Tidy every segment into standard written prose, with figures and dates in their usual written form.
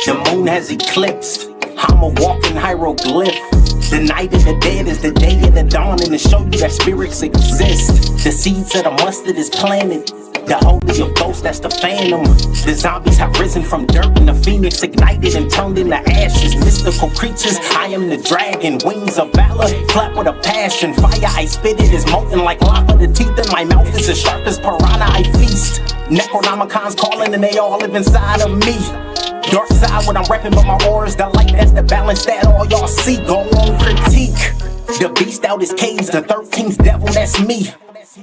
The moon has eclipsed. I'm a walking hieroglyph. The night of the dead is the day of the dawn, and to show you that spirits exist. The seeds of the mustard is planted. The holy of ghosts, that's the phantom. The zombies have risen from dirt, and the phoenix ignited and turned into ashes. Mystical creatures, I am the dragon. Wings of valor, flap with a passion. Fire, I spit it is molten like lava. The teeth in my mouth is as sharp as piranha, I feast. Necronomicon's calling and they all live inside of me. Dark side when I'm rapping, but my aura is the light. That's the balance that all y'all see. Go on, critique. The beast out his cage, the 13th devil, that's me.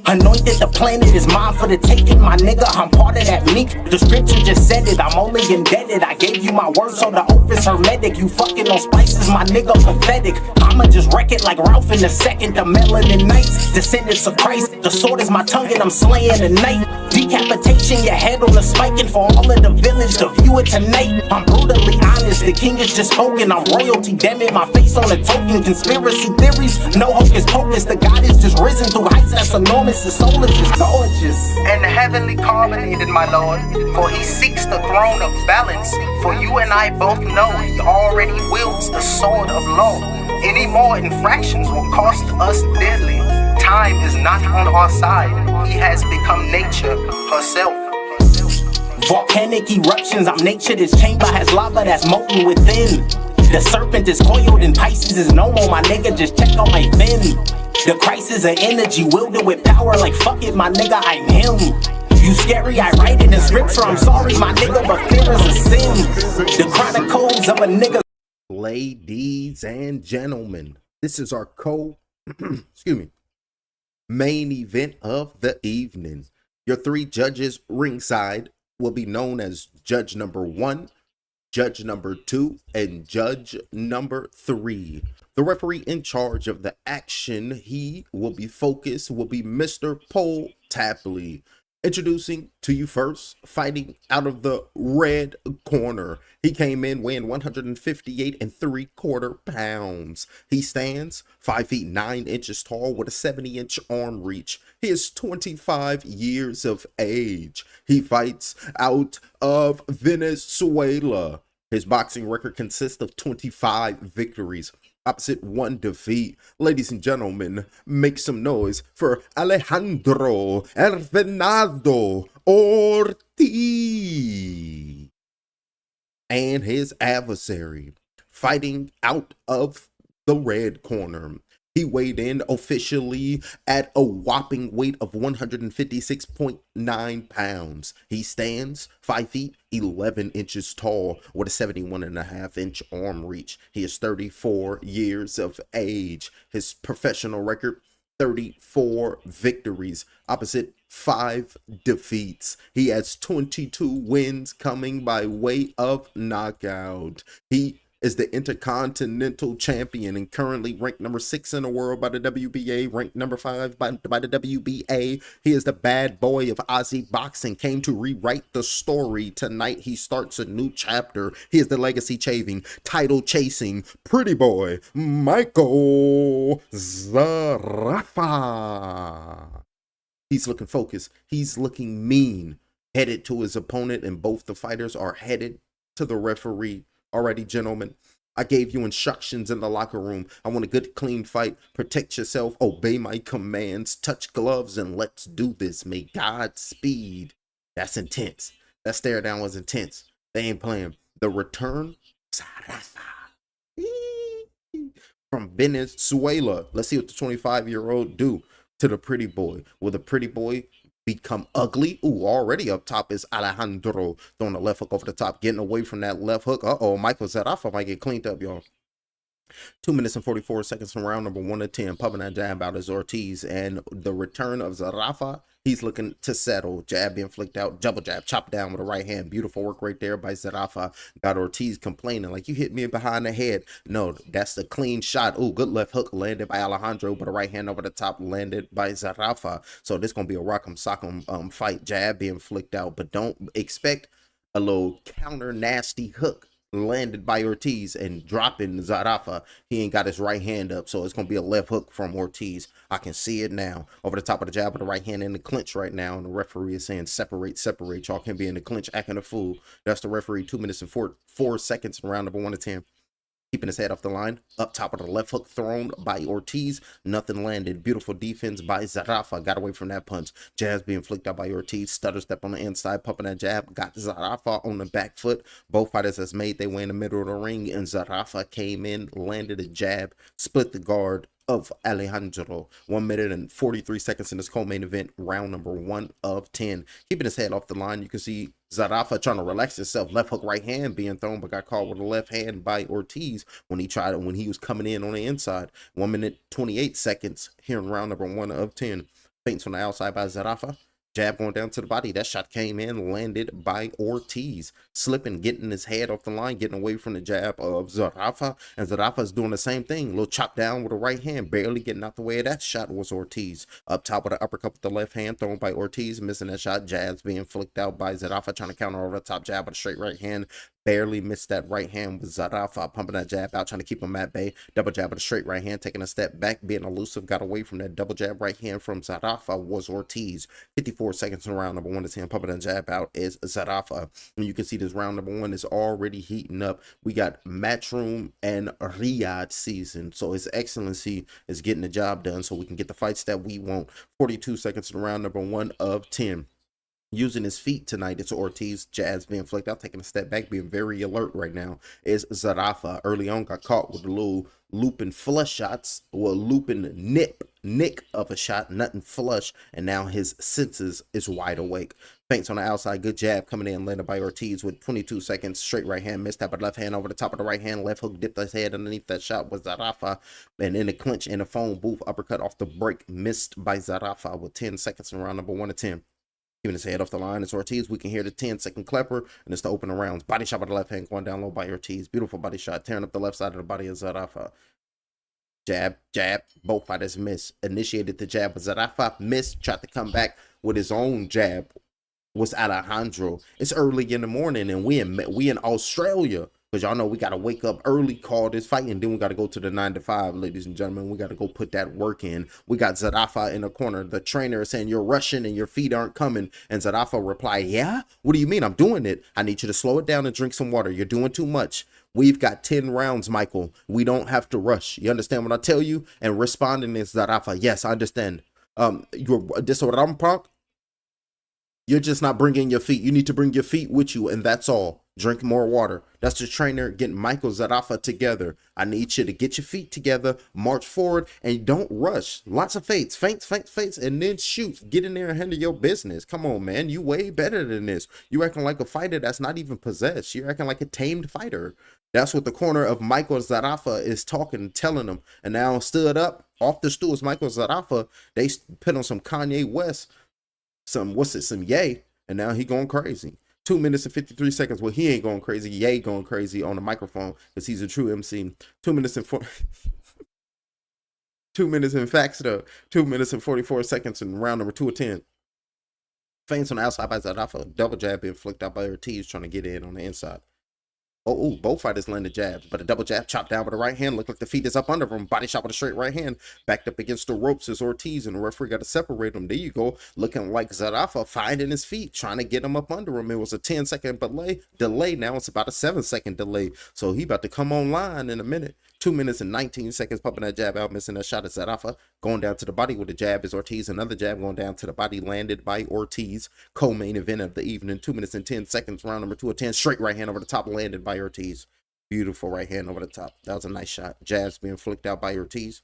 Anointed, the planet is mine for the taking, my nigga, I'm part of that meek. The scripture just said it, I'm only indebted. I gave you my word, so the oath is hermetic. You fucking on spices, my nigga, pathetic. I'ma just wreck it like Ralph in the second. The melanin knights, descendants of Christ. The sword is my tongue and I'm slaying the night. Decapitation, your head on the spike, and for all of the village to view it tonight. I'm brutally honest, the king is just spoken. I'm royalty, damn it, my face on a token. Conspiracy theories, no hocus pocus. The God is just risen through heights that's enormous. The soul is just gorgeous and heavenly carbonated, my lord. For he seeks the throne of balance. For you and I both know he already wields the sword of law. Any more infractions will cost us dearly. Time is not on our side. He has become nature herself. Volcanic eruptions, I'm nature. This chamber has lava that's molten within. The serpent is coiled and Pisces is no more, my nigga. Just check on my fin. The crisis of energy wielded with power like fuck it, my nigga, I'm him. You scary, I write it in scripture. I'm sorry, my nigga, but fear is a sin. The chronicles of a nigga. Ladies and gentlemen, this is our main event of the evening. Your three judges ringside will be known as Judge number 1, Judge number 2, and Judge number 3. The referee in charge of the action, he will be Mr. Pole Tapley. Introducing to you first, fighting out of the red corner. He came in weighing 158 3/4 pounds. He stands 5 feet 9 inches tall with a 70-inch arm reach. He is 25 years of age. He fights out of Venezuela. His boxing record consists of 25 victories, opposite 1 defeat. Ladies and gentlemen, make some noise for Alejandro Fernando Ortiz and his adversary, fighting out of the red corner. He weighed in officially at a whopping weight of 156.9 pounds. He stands 5 feet 11 inches tall with a 71.5-inch arm reach. He is 34 years of age. His professional record, 34 victories, opposite 5 defeats. He has 22 wins coming by way of knockout. He is the Intercontinental Champion and currently ranked number 6 in the world by the WBA, ranked number 5 by the WBA. He is the bad boy of Aussie boxing, came to rewrite the story. Tonight he starts a new chapter. He is the legacy title chasing pretty boy Michael Zarafa. He's looking focused. He's looking mean, headed to his opponent, and both the fighters are headed to the referee. Alrighty, gentlemen, I gave you instructions in the locker room. I want a good, clean fight. Protect yourself, obey my commands, touch gloves, and let's do this. May God speed. That's intense. That stare down was intense. They ain't playing. The return, from Venezuela. Let's see what the 25-year-old do to the pretty boy. Will the pretty boy become ugly? Ooh, already up top is Alejandro throwing the left hook over the top, getting away from that left hook. Michael Zarafa might get cleaned up, y'all. 2 minutes and 44 seconds from round number 1 to 10. Pumping that jab out is Ortiz, and the return of Zarafa. He's looking to settle. Jab being flicked out. Double jab. Chop down with a right hand. Beautiful work right there by Zarafa. Got Ortiz complaining like, you hit me behind the head. No, that's the clean shot. Ooh, good left hook landed by Alejandro, but a right hand over the top landed by Zarafa. So this going to be a rock'em sock'em fight. Jab being flicked out, but don't expect a little counter nasty hook landed by Ortiz and dropping Zarafa. He ain't got his right hand up, so it's going to be a left hook from Ortiz. I can see it now. Over the top of the jab with the right hand in the clinch right now, and the referee is saying separate, separate. Y'all can be in the clinch acting a fool. That's the referee. 2 minutes and 4 seconds in round number 1 to 10. Keeping his head off the line. Up top of the left hook thrown by Ortiz. Nothing landed. Beautiful defense by Zarafa. Got away from that punch. Jabs being flicked out by Ortiz. Stutter step on the inside. Pumping that jab. Got Zarafa on the back foot. Both fighters has made their way in the middle of the ring. And Zarafa came in, landed a jab, split the guard of Alejandro. 1 minute and 43 seconds in this co-main event, round number 1 of 10. Keeping his head off the line, you can see Zarafa trying to relax himself. Left hook, right hand being thrown, but got caught with a left hand by Ortiz when he was coming in on the inside. 1 minute 28 seconds here in round number 1 of 10. Feints on the outside by Zarafa. Jab going down to the body. That shot came in, landed by Ortiz. Slipping, getting his head off the line, getting away from the jab of Zarafa. And Zarafa's doing the same thing. Little chop down with the right hand, barely getting out the way of that shot was Ortiz. Up top with the uppercut with the left hand, thrown by Ortiz, missing that shot. Jabs being flicked out by Zarafa, trying to counter over the top jab with a straight right hand. Barely missed that right hand with Zarafa, pumping that jab out, trying to keep him at bay. Double jab with a straight right hand, taking a step back, being elusive, got away from that double jab right hand from Zarafa was Ortiz. 54 seconds in round number 1 to 10, pumping that jab out is Zarafa. And you can see this round number 1 is already heating up. We got Matchroom and Riyadh season, so His Excellency is getting the job done so we can get the fights that we want. 42 seconds in round number 1 of 10. Using his feet tonight, it's Ortiz. Jabs being flicked out, taking a step back, being very alert right now is Zarafa. Early on, got caught with a little looping flush shots, or looping nick of a shot, nothing flush, and now his senses is wide awake. Feints on the outside, good jab coming in, landed by Ortiz with 22 seconds. Straight right hand, missed that, but left hand over the top of the right hand, left hook dipped his head underneath that shot was Zarafa, and in the clinch in the phone booth, uppercut off the break, missed by Zarafa with 10 seconds in round number 1 to 10. Keeping his head off the line, it's Ortiz. We can hear the 10-second clapper, and it's the open rounds. Body shot by the left hand, going down low by Ortiz. Beautiful body shot, tearing up the left side of the body of Zarafa. Jab, jab, both fighters miss. Initiated the jab, but Zarafa missed, tried to come back with his own jab. Was Alejandro. It's early in the morning, and we in Australia. Because y'all know we got to wake up early, call this fight, and then we got to go to the 9 to 5, ladies and gentlemen. We got to go put that work in. We got Zarafa in the corner. The trainer is saying, you're rushing and your feet aren't coming. And Zarafa replied, yeah? What do you mean? I'm doing it. I need you to slow it down and drink some water. You're doing too much. We've got 10 rounds, Michael. We don't have to rush. You understand what I tell you? And responding is Zarafa, yes, I understand. This is what I'm punk. You're just not bringing your feet. You need to bring your feet with you, and that's all. Drink more water. That's the trainer getting Michael Zarafa together. I need you to get your feet together, march forward, and don't rush. Lots of feints, and then shoot. Get in there and handle your business. Come on, man. You way better than this. You acting like a fighter that's not even possessed. You're acting like a tamed fighter. That's what the corner of Michael Zarafa is talking, telling him. And now stood up off the stool is Michael Zarafa. They put on some Kanye West, some Ye, and now he going crazy. 2 minutes and 53 seconds. Well, he ain't going crazy. Ye going crazy on the microphone because he's a true MC. 2 minutes and 2 minutes in facts though. 2 minutes and 44 seconds in round number 2 of 10. Feints on the outside by Zarafa. Double jab being flicked out by Ortiz trying to get in on the inside. Oh, both fighters landed jabs, but a double jab chopped down with the right hand. Look like the feet is up under him. Body shot with a straight right hand. Backed up against the ropes is Ortiz, and the referee got to separate them. There you go. Looking like Zarafa finding his feet, trying to get him up under him. It was a 10-second delay. Now it's about a 7-second delay. So he about to come online in a minute. 2 minutes and 19 seconds, pumping that jab out, missing that shot at Zarafa. Going down to the body with the jab is Ortiz. Another jab going down to the body, landed by Ortiz. Co-main event of the evening. 2 minutes and 10 seconds, round number 2 of 10. Straight right hand over the top, landed by Ortiz. Beautiful right hand over the top. That was a nice shot. Jabs being flicked out by Ortiz.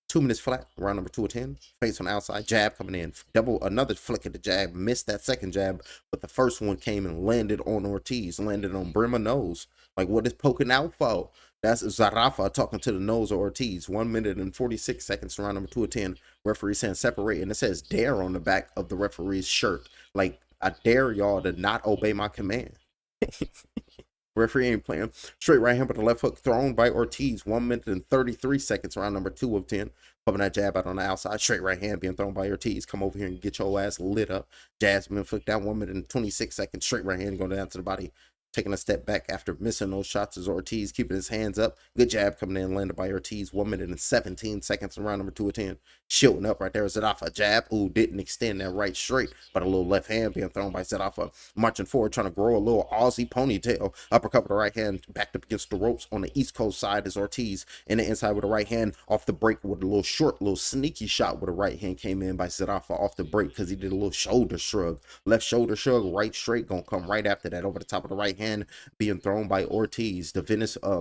2 minutes flat, round number 2 of 10. Face on the outside, jab coming in. Another flick at the jab. Missed that second jab, but the first one came and landed on Ortiz. Landed on Brimmer nose. Like, what is poking out for? That's Zarafa talking to the nose of Ortiz. 1 minute and 46 seconds, round number 2 of 10. Referee saying separate, and it says dare on the back of the referee's shirt. Like, I dare y'all to not obey my command. Referee ain't playing. Straight right hand with the left hook thrown by Ortiz. 1 minute and 33 seconds, round number 2 of 10. Pumping that jab out on the outside. Straight right hand being thrown by Ortiz. Come over here and get your ass lit up. Jab's been flicked down. 1 minute and 26 seconds. Straight right hand going down to the body. taking a step back after missing those shots is Ortiz, keeping his hands up. Good jab coming in, landed by Ortiz. 1 minute and 17 seconds in round number 2 of 10. Shielding up right there. Zarafa jab. Ooh, didn't extend that right straight, but a little left hand being thrown by Zarafa. Marching forward, trying to grow a little Aussie ponytail. Uppercut with the right hand, backed up against the ropes on the East Coast side is Ortiz. In the inside with the right hand, off the break with a little short, little sneaky shot with the right hand came in by Zarafa off the break because he did a little shoulder shrug. Left shoulder shrug, right straight, gonna come right after that over the top of the right hand being thrown by Ortiz. The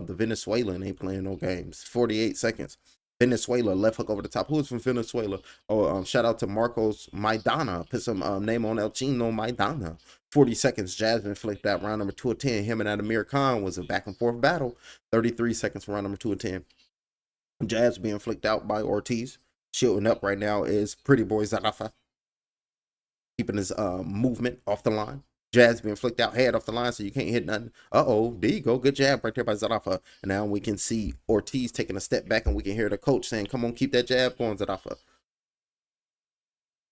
Venezuelan ain't playing no games. 48 seconds. Venezuela, left hook over the top. Who's from Venezuela? Oh, shout out to Marcos Maidana. Put some name on El Chino Maidana. 40 seconds. Jasmine flicked out round number 2 of 10. Him and Adamir Khan was a back and forth battle. 33 seconds for round number 2 of 10. Jazz being flicked out by Ortiz. Shielding up right now is Pretty Boy Zarafa. Keeping his movement off the line. Jazz being flicked out, head off the line, so you can't hit nothing. There you go. Good jab right there by Zarafa. And now we can see Ortiz taking a step back, and we can hear the coach saying, come on, keep that jab going, Zarafa.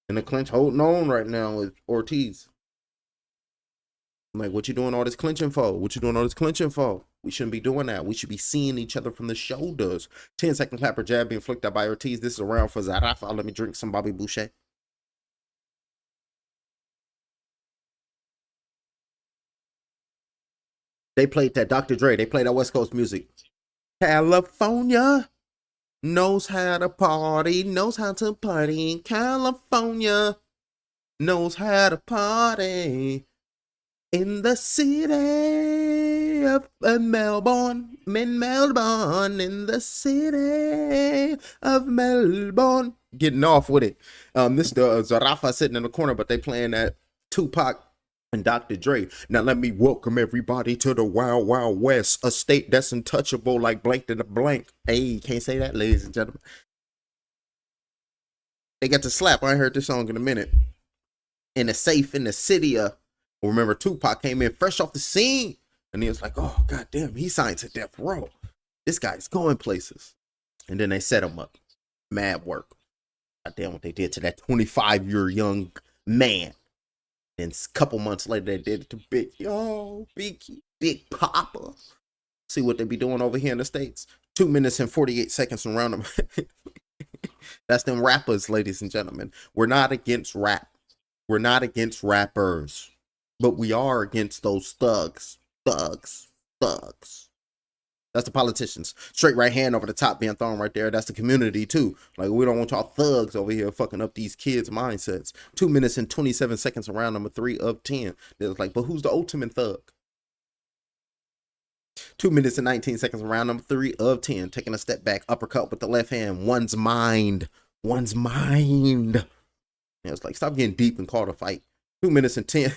And the clinch holding on right now with Ortiz. I'm like, what you doing all this clinching for? What you doing all this clinching for? We shouldn't be doing that. We should be seeing each other from the shoulders. 10-second clapper jab being flicked out by Ortiz. This is a round for Zarafa. Let me drink some Bobby Boucher. They played that Dr. Dre. They played that West Coast music. California knows how to party, knows how to party. California knows how to party. In the city of Melbourne, in the city of Melbourne. Getting off with it. This Zarafa sitting in the corner, but they playing that Tupac and Dr. Dre. Now let me welcome everybody to the Wild Wild West, a state that's untouchable like blank to the blank. Hey, can't say that, ladies and gentlemen. They got to slap. I ain't heard this song in a minute. In a safe in the city of, remember Tupac came in fresh off the scene, and he was like, oh, goddamn, he signed to death row. This guy's going places. And then they set him up. Mad work. Goddamn what they did to that 25-year young man. And a couple months later, they did it to Big Papa. See what they be doing over here in the States. 2 minutes and 48 seconds around them. That's them rappers, ladies and gentlemen. We're not against rap. We're not against rappers. But we are against those thugs. Thugs. That's the politicians. Straight right hand over the top being thrown right there. That's the community too. Like, we don't want y'all thugs over here fucking up these kids' mindsets. 2 minutes and 27 seconds around number 3 of 10. It's like, but who's the ultimate thug? 2 minutes and 19 seconds around number 3 of 10. Taking a step back, uppercut with the left hand. One's mind. It's like, stop getting deep and call the fight. 2 minutes and 10.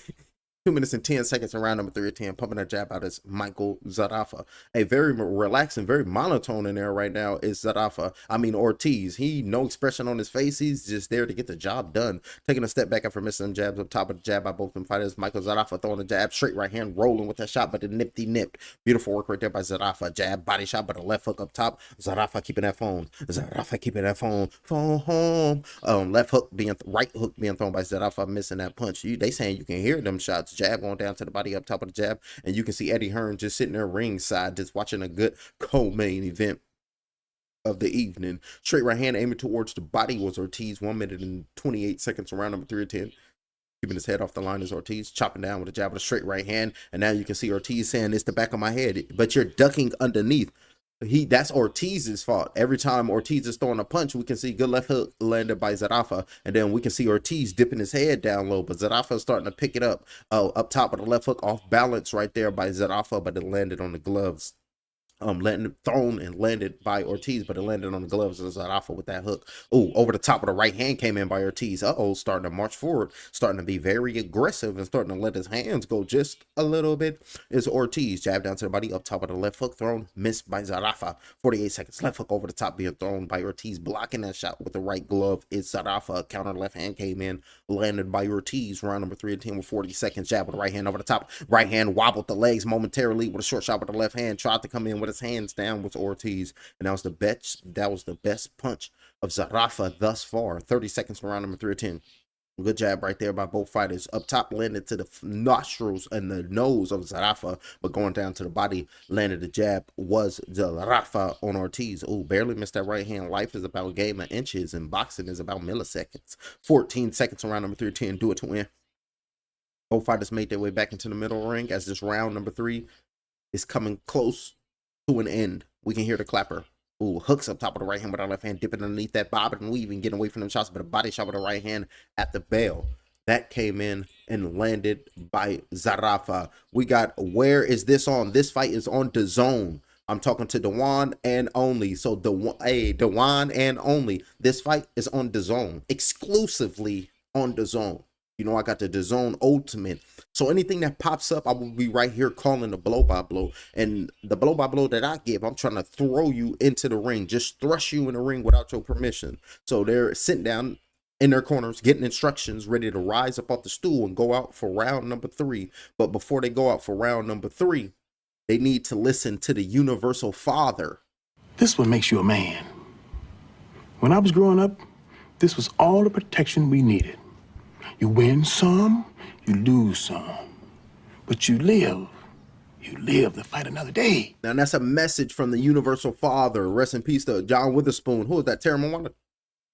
2 minutes and 10 seconds around number 3 of 10. Pumping that jab out is Michael Zarafa. A very relaxing, very monotone in there right now is Ortiz. He no expression on his face. He's just there to get the job done. Taking a step back after missing jabs up top of the jab by both them fighters. Michael Zarafa throwing the jab, straight right hand, rolling with that shot, but the nipped. Beautiful work right there by Zarafa. Jab, body shot, but a left hook up top. Zarafa keeping that phone. Phone home. Left hook right hook being thrown by Zarafa, missing that punch. They saying you can hear them shots. Jab going down to the body up top of the jab, and you can see Eddie Hearn just sitting there ringside, just watching a good co-main event of the evening. Straight right hand aiming towards the body was Ortiz. 1 minute and 28 seconds around number 3 of 10. Keeping his head off the line is Ortiz, chopping down with a jab with a straight right hand, and now you can see Ortiz saying, it's the back of my head, but you're ducking underneath. That's Ortiz's fault. Every time Ortiz is throwing a punch, we can see good left hook landed by Zarafa, and then we can see Ortiz dipping his head down low, but Zarafa is starting to pick it up. Up top of the left hook, off balance right there by Zarafa, but it landed on the gloves. Thrown and landed by Ortiz, but it landed on the gloves of Zarafa with that hook. Oh, over the top of the right hand came in by Ortiz. Starting to march forward, starting to be very aggressive and starting to let his hands go just a little bit. Is Ortiz jab down to the body, up top of the left hook thrown, missed by Zarafa. 48 seconds, left hook over the top being thrown by Ortiz, blocking that shot with the right glove is Zarafa. Counter left hand came in, landed by Ortiz. Round number 3 of 10 with 40 seconds. Jab with the right hand over the top. Right hand wobbled the legs momentarily with a short shot with the left hand. Tried to come in with his hands down with Ortiz, and that was the best punch of Zarafa thus far. 30 seconds from round number 3 of 10. Good jab right there by both fighters. Up top landed to the nostrils and the nose of Zarafa, but going down to the body landed the jab was Zarafa on Ortiz. Oh, barely missed that right hand. Life is about a game of inches and boxing is about milliseconds. 14 seconds on round number 13. Do it to win. Both fighters made their way back into the middle ring as this round number 3 is coming close to an end. We can hear the clapper. Ooh, hooks up top of the right hand with our left hand, dipping underneath that, bobbing and weaving, getting away from them shots, but a body shot with the right hand at the bell. That came in and landed by Zarafa. We got, where is this on? This fight is on DAZN. I'm talking to Dewan and only. So Dewan and only. This fight is on DAZN, exclusively on DAZN. You know, I got the DAZN Ultimate. So anything that pops up, I will be right here calling the blow-by-blow. And the blow-by-blow that I give, I'm trying to throw you into the ring, just thrust you in the ring without your permission. So they're sitting down in their corners, getting instructions, ready to rise up off the stool and go out for round number 3. But before they go out for round number 3, they need to listen to the Universal Father. This is what makes you a man. When I was growing up, this was all the protection we needed. You win some, you lose some, but you live to fight another day. Now that's a message from the Universal Father. Rest in peace to John Witherspoon. Who is that? Teremoana.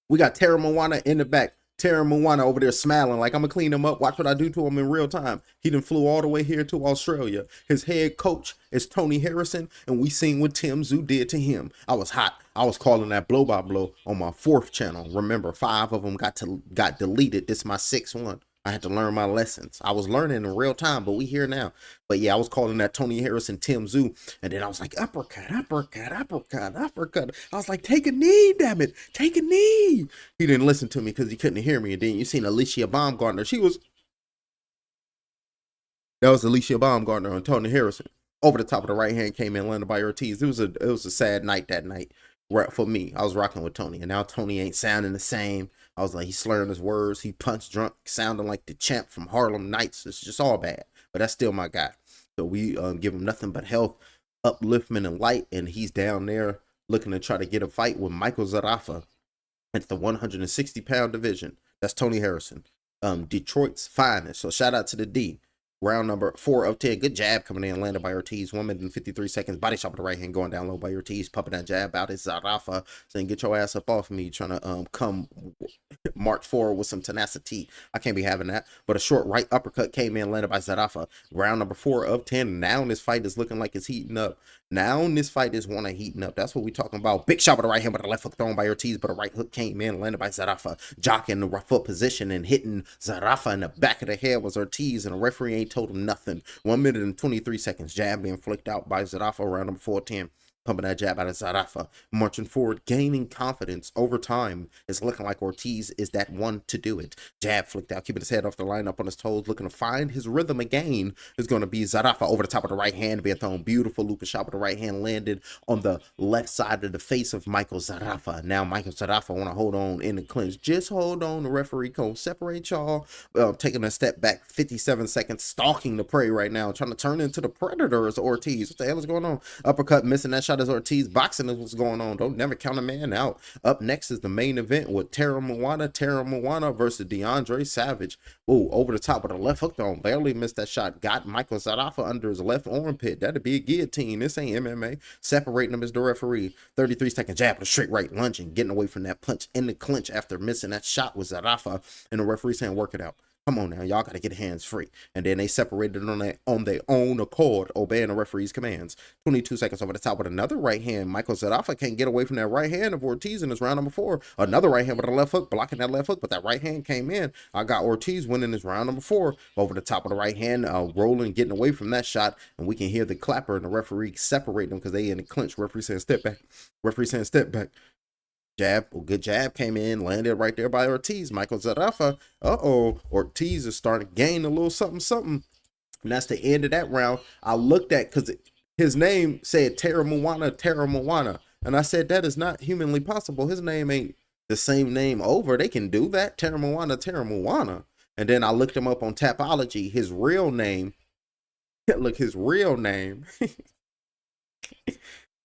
We got Teremoana in the back. Teremoana over there smiling like, I'm gonna clean him up. Watch what I do to him in real time. He done flew all the way here to Australia. His head coach is Tony Harrison, and we seen what Tim Tszyu did to him. I was hot. I was calling that blow by blow on my 4th channel. Remember, 5 of them got deleted. This is my 6th one. I had to learn my lessons. I was learning in real time, but we here now. But yeah, I was calling that Tony Harrison, Tim Tszyu, and then I was like, uppercut, uppercut, uppercut, uppercut. I was like, take a knee, damn it, take a knee. He didn't listen to me because he couldn't hear me. And then you seen Alicia Baumgartner. That was Alicia Baumgartner on Tony Harrison. Over the top of the right hand came in, landed by Ortiz. It was a sad night that night for me. I was rocking with Tony, and now Tony ain't sounding the same. I was like, he's slurring his words. He punched drunk, sounding like the champ from Harlem Nights. It's just all bad, but that's still my guy. So we give him nothing but health, upliftment, and light, and he's down there looking to try to get a fight with Michael Zarafa at the 160-pound division. That's Tony Harrison, Detroit's finest. So shout out to the D. Round number 4 of 10. Good jab coming in, landed by Ortiz. 1 minute and 53 seconds. Body shot with the right hand going down low by Ortiz. Pumping that jab out. It's Zarafa saying, get your ass up off me. Trying to come march forward with some tenacity. I can't be having that. But a short right uppercut came in, landed by Zarafa. Round number 4 of 10. Now this fight is looking like it's heating up. Now this fight is one of heating up. That's what we talking about. Big shot with the right hand, but a left hook thrown by Ortiz, but a right hook came in, landed by Zarafa. Jocking the foot position and hitting Zarafa in the back of the head was Ortiz, and the referee ain't told him nothing. 1 minute and 23 seconds. Jab being flicked out by Zarafa. Round number 4-10. Pumping that jab out of Zarafa. Marching forward, gaining confidence over time. It's looking like Ortiz is that one to do it. Jab flicked out, keeping his head off the line, up on his toes, looking to find his rhythm again. Is going to be Zarafa over the top of the right hand, being thrown. Beautiful loop shot with the right hand, landed on the left side of the face of Michael Zarafa. Now Michael Zarafa want to hold on in the clinch. Just hold on. The referee gonna separate y'all. Taking a step back, 57 seconds, stalking the prey right now, trying to turn into the predator as Ortiz. What the hell is going on? Uppercut, missing that shot as Ortiz. Boxing is what's going on. Don't never count a man out. Up next is the main event with Teremoana versus DeAndre Savage. Ooh, over the top with a left hook thrown. Barely missed that shot. Got Michael Zarafa under his left armpit. That'd be a guillotine. This ain't MMA. Separating him as the referee. 33 second jab with a straight right, lunging, getting away from that punch in the clinch after missing that shot with Zarafa. And the referee saying, work it out. Come on now, y'all got to get hands free. And then they separated on their own accord, obeying the referee's commands. 22 seconds over the top with another right hand. Michael Zarafa can't get away from that right hand of Ortiz in his round number 4. Another right hand with a left hook, blocking that left hook, but that right hand came in. I got Ortiz winning his round number 4 over the top of the right hand, rolling, getting away from that shot. And we can hear the clapper and the referee separate them because they in the clinch. Referee saying, step back. Referee saying, step back. Jab, good jab came in, landed right there by Ortiz. Michael Zarafa, Ortiz is starting to gain a little something. And that's the end of that round. I looked at, because his name said Teremoana. And I said, that is not humanly possible. His name ain't the same name over. They can do that, Teremoana. And then I looked him up on Tapology. His real name, look, his real name.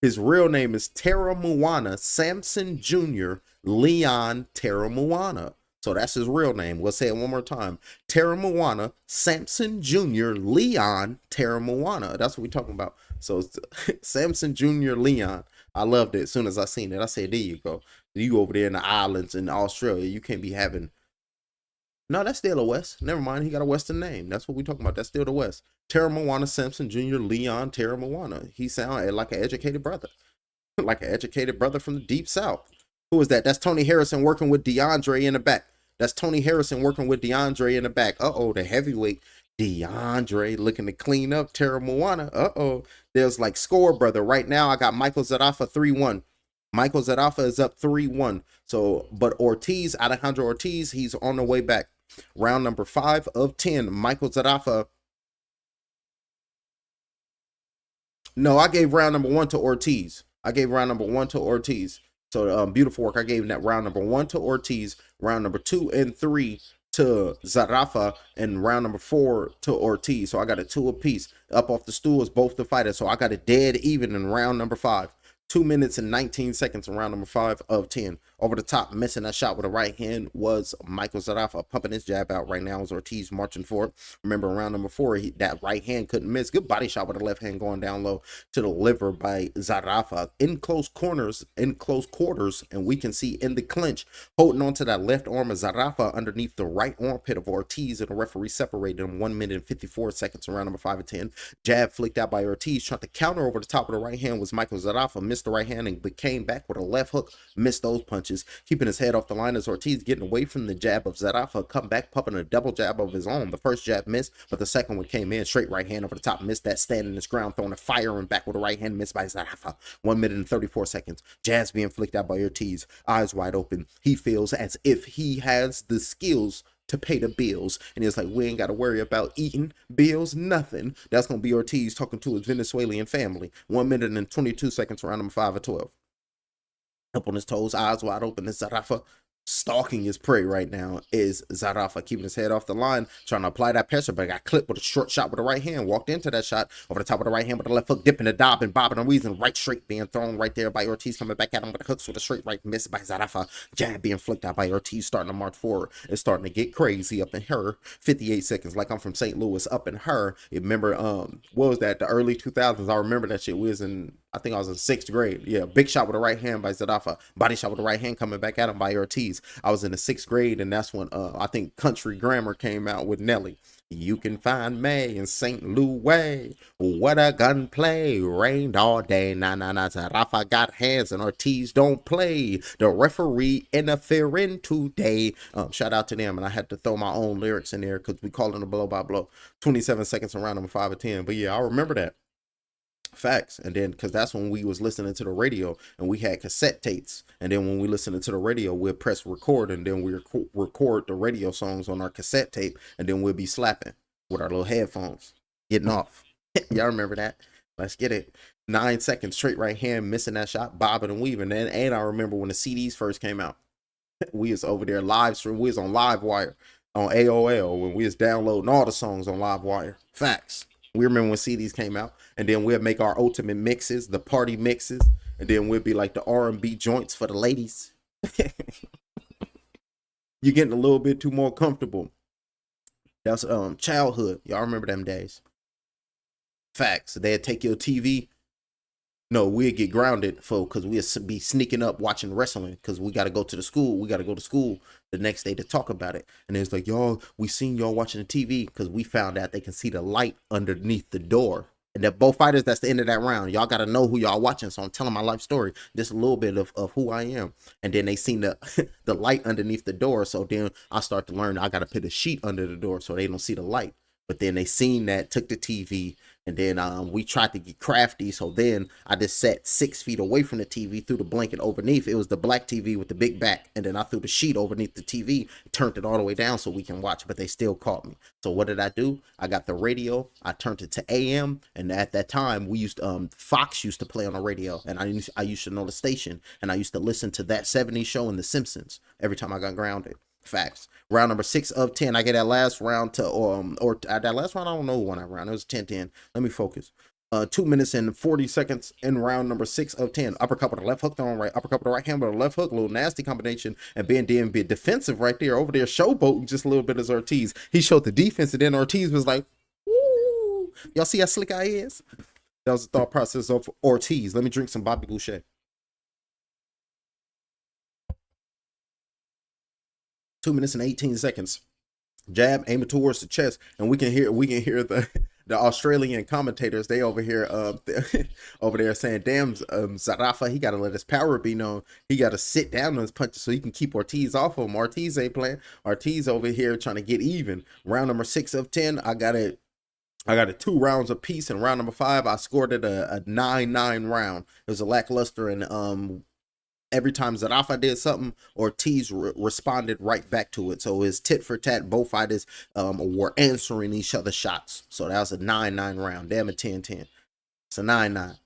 His real name is Teremoana Samson Jr. Leon Teremoana. So that's his real name. We'll say it one more time. Teremoana Samson Jr. Leon Teremoana. That's what we're talking about. So it's Samson Jr. Leon. I loved it as soon as I seen it. I said, there you go. You over there in the islands in Australia, you can't be having. No, that's still the West. Never mind. He got a Western name. That's what we're talking about. That's still the West. Teremoana Samson Jr. Leon Teremoana. He sounded like an educated brother. Like an educated brother from the deep South. Who is that? That's Tony Harrison working with DeAndre in the back. That's Tony Harrison working with DeAndre in the back. Uh-oh, the heavyweight DeAndre looking to clean up Teremoana. Uh-oh. There's like score, brother. Right now, I got Michael Zarafa 3-1. Michael Zarafa is up 3-1. So, but Ortiz, Alejandro Ortiz, he's on the way back. Round number 5 of 10. Michael Zarafa. No, I gave round number 1 to Ortiz. So beautiful work. I gave that round number 1 to Ortiz, round number 2 and 3 to Zarafa, and round number 4 to Ortiz. So I got a 2 apiece. Up off the stool is both the fighters. So I got it dead even in round number 5. 2 minutes and 19 seconds in round number 5 of 10. Over the top, missing that shot with a right hand was Michael Zarafa, pumping his jab out right now as Ortiz marching for it. Remember, in round number 4, that right hand couldn't miss. Good body shot with the left hand going down low to the liver by Zarafa. In close quarters, and we can see in the clinch, holding on to that left arm of Zarafa underneath the right armpit of Ortiz, and the referee separated him 1 minute and 54 seconds in round number 5 of 10. Jab flicked out by Ortiz, trying to counter over the top of the right hand was Michael Zarafa. Missed the right hand and came back with a left hook, missed those punches, keeping his head off the line as Ortiz getting away from the jab of Zarafa, come back pumping a double jab of his own. The first jab missed, but the second one came in, straight right hand over the top, missed that, standing his ground, throwing a fire and back with a right hand, missed by Zarafa. 1 minute and 34 seconds. Jabs being flicked out by Ortiz, eyes wide open. He feels as if he has the skills to pay the bills, and it's like, we ain't got to worry about eating bills, nothing. That's gonna be Ortiz talking to his Venezuelan family. 1 minute and 22 seconds, round number 5 of 12. Up on his toes, eyes wide open. Is Zarafa stalking his prey right now? Is Zarafa keeping his head off the line, trying to apply that pressure, but got clipped with a short shot with the right hand. Walked into that shot over the top of the right hand with the left hook, dipping the dob and bobbing and weaving, right straight being thrown right there by Ortiz, coming back at him with the hooks with a straight right, missed by Zarafa. Jab being flicked out by Ortiz, starting to march forward. It's starting to get crazy up in her. 58 seconds, like I'm from St. Louis, up in her. You remember, what was that? The early 2000s. I remember that shit. We was in, I think I was in 6th grade. Yeah, big shot with the right hand by Zarafa. Body shot with the right hand coming back at him by Ortiz. I was in the 6th grade, and that's when I think Country Grammar came out with Nelly. You can find me in St. Louis. What a gunplay. Rained all day. Nah. Zarafa got hands and Ortiz don't play. The referee interfering today. Shout out to them. And I had to throw my own lyrics in there because we calling it blow by blow. 27 seconds around number 5 of 10. But yeah, I remember that. Facts. And then because that's when we was listening to the radio and we had cassette tapes, and then when we listening to the radio we'll press record, and then we record the radio songs on our cassette tape, and then we'll be slapping with our little headphones getting off. Y'all remember that? Let's get it. 9 seconds, straight right hand, missing that shot, bobbing and weaving. And I remember when the CDs first came out, we was over there live stream. We was on Livewire on AOL when we was downloading all the songs on Livewire. Facts. We remember when CDs came out, and then we'll make our ultimate mixes, the party mixes, and then we'll be like the R&B joints for the ladies. You're getting a little bit too more comfortable. That's childhood. Y'all remember them days. Facts. They'd take your TV. No, we'd get grounded because we'd be sneaking up watching wrestling because we got to go to the school. We got to go to school the next day to talk about it. And it's like, y'all, we seen y'all watching the TV because we found out they can see the light underneath the door. And they're both fighters, that's the end of that round. Y'all got to know who y'all watching. So I'm telling my life story, just a little bit of who I am. And then they seen the the light underneath the door. So then I start to learn I got to put a sheet under the door so they don't see the light. But then they seen that, took the TV, and then we tried to get crafty. So then I just sat 6 feet away from the TV, threw the blanket underneath. It was the black TV with the big back. And then I threw the sheet underneath the TV, turned it all the way down so we can watch, but they still caught me. So what did I do? I got the radio, I turned it to AM, and at that time we used Fox used to play on the radio, and I used to know the station, and I used to listen to That 70s Show and The Simpsons every time I got grounded. Facts. Round number 6 of 10. I get that last round to, or that last round, I don't know when I round. It was 10-10. Let me focus. 2 minutes and 40 seconds in round number 6 of 10. Uppercut with a left hook, throwing right, uppercut with the right hand with a left hook, little nasty combination, and being defensive right there, over there, showboating just a little bit as Ortiz. He showed the defense, and then Ortiz was like, "Woo!" Y'all see how slick I is? That was the thought process of Ortiz. Let me drink some Bobby Boucher. 2 minutes and 18 seconds. Jab aiming towards the chest, and we can hear the Australian commentators. They over here over there saying, damn, Zarafa, he gotta let his power be known. He gotta sit down on his punches so he can keep Ortiz off of him. Ortiz ain't playing. Ortiz over here trying to get even. Round number 6 of 10. I got it 2 rounds apiece. In round number 5, I scored it a 9-9 round. It was a lackluster, and every time Zarafa did something, Ortiz responded right back to it. So it's tit for tat. Both fighters were answering each other's shots. So that was a 9-9 round. Damn it, 10-10. It's a 9-9.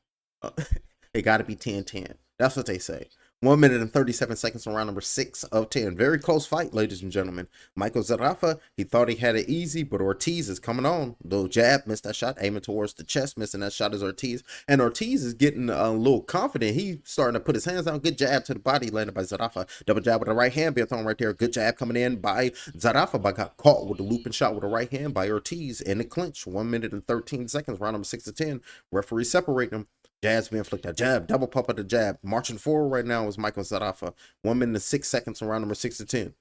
It got to be 10-10. That's what they say. 1 minute and 37 seconds on round number 6 of 10. Very close fight, ladies and gentlemen. Michael Zarafa, he thought he had it easy, but Ortiz is coming on. Little jab, missed that shot, aiming towards the chest, missing that shot is Ortiz. And Ortiz is getting a little confident. He's starting to put his hands down. Good jab to the body, landed by Zarafa. Double jab with the right hand, being thrown right there. Good jab coming in by Zarafa, but got caught with a looping shot with the right hand by Ortiz in the clinch. 1 minute and 13 seconds, round number 6 of 10. Referee separating them. Jabs being flicked out. Jab, double pump of the jab. Marching forward right now is Michael Zarafa. 1 minute and 6 seconds on round number 6 of 10.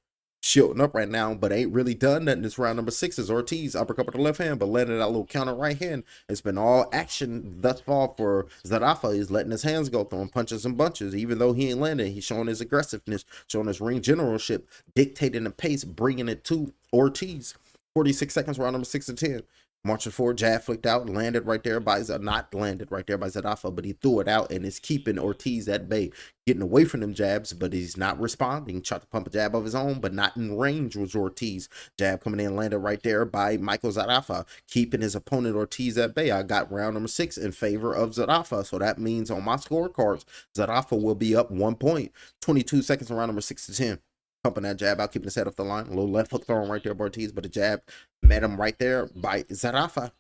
Shielding up right now, but ain't really done nothing. This round number 6 is Ortiz. Uppercut with the left hand, but letting that little counter right hand. It's been all action thus far for Zarafa. He's letting his hands go, throwing punches and bunches. Even though he ain't landing, he's showing his aggressiveness, showing his ring generalship, dictating the pace, bringing it to Ortiz. 46 seconds, round number 6 of 10. Marching forward, jab flicked out, landed right there by not landed right there by Zarafa, but he threw it out and is keeping Ortiz at bay, getting away from them jabs, but he's not responding. Tried to pump a jab of his own, but not in range was Ortiz. Jab coming in, landed right there by Michael Zarafa, keeping his opponent Ortiz at bay. I got round number 6 in favor of Zarafa, so that means on my scorecards, Zarafa will be up 1 point. 22 seconds on round number 6 to 10. Pumping that jab out, keeping his head off the line. A little left hook thrown right there by Ortiz, but the jab met him right there by Zarafa.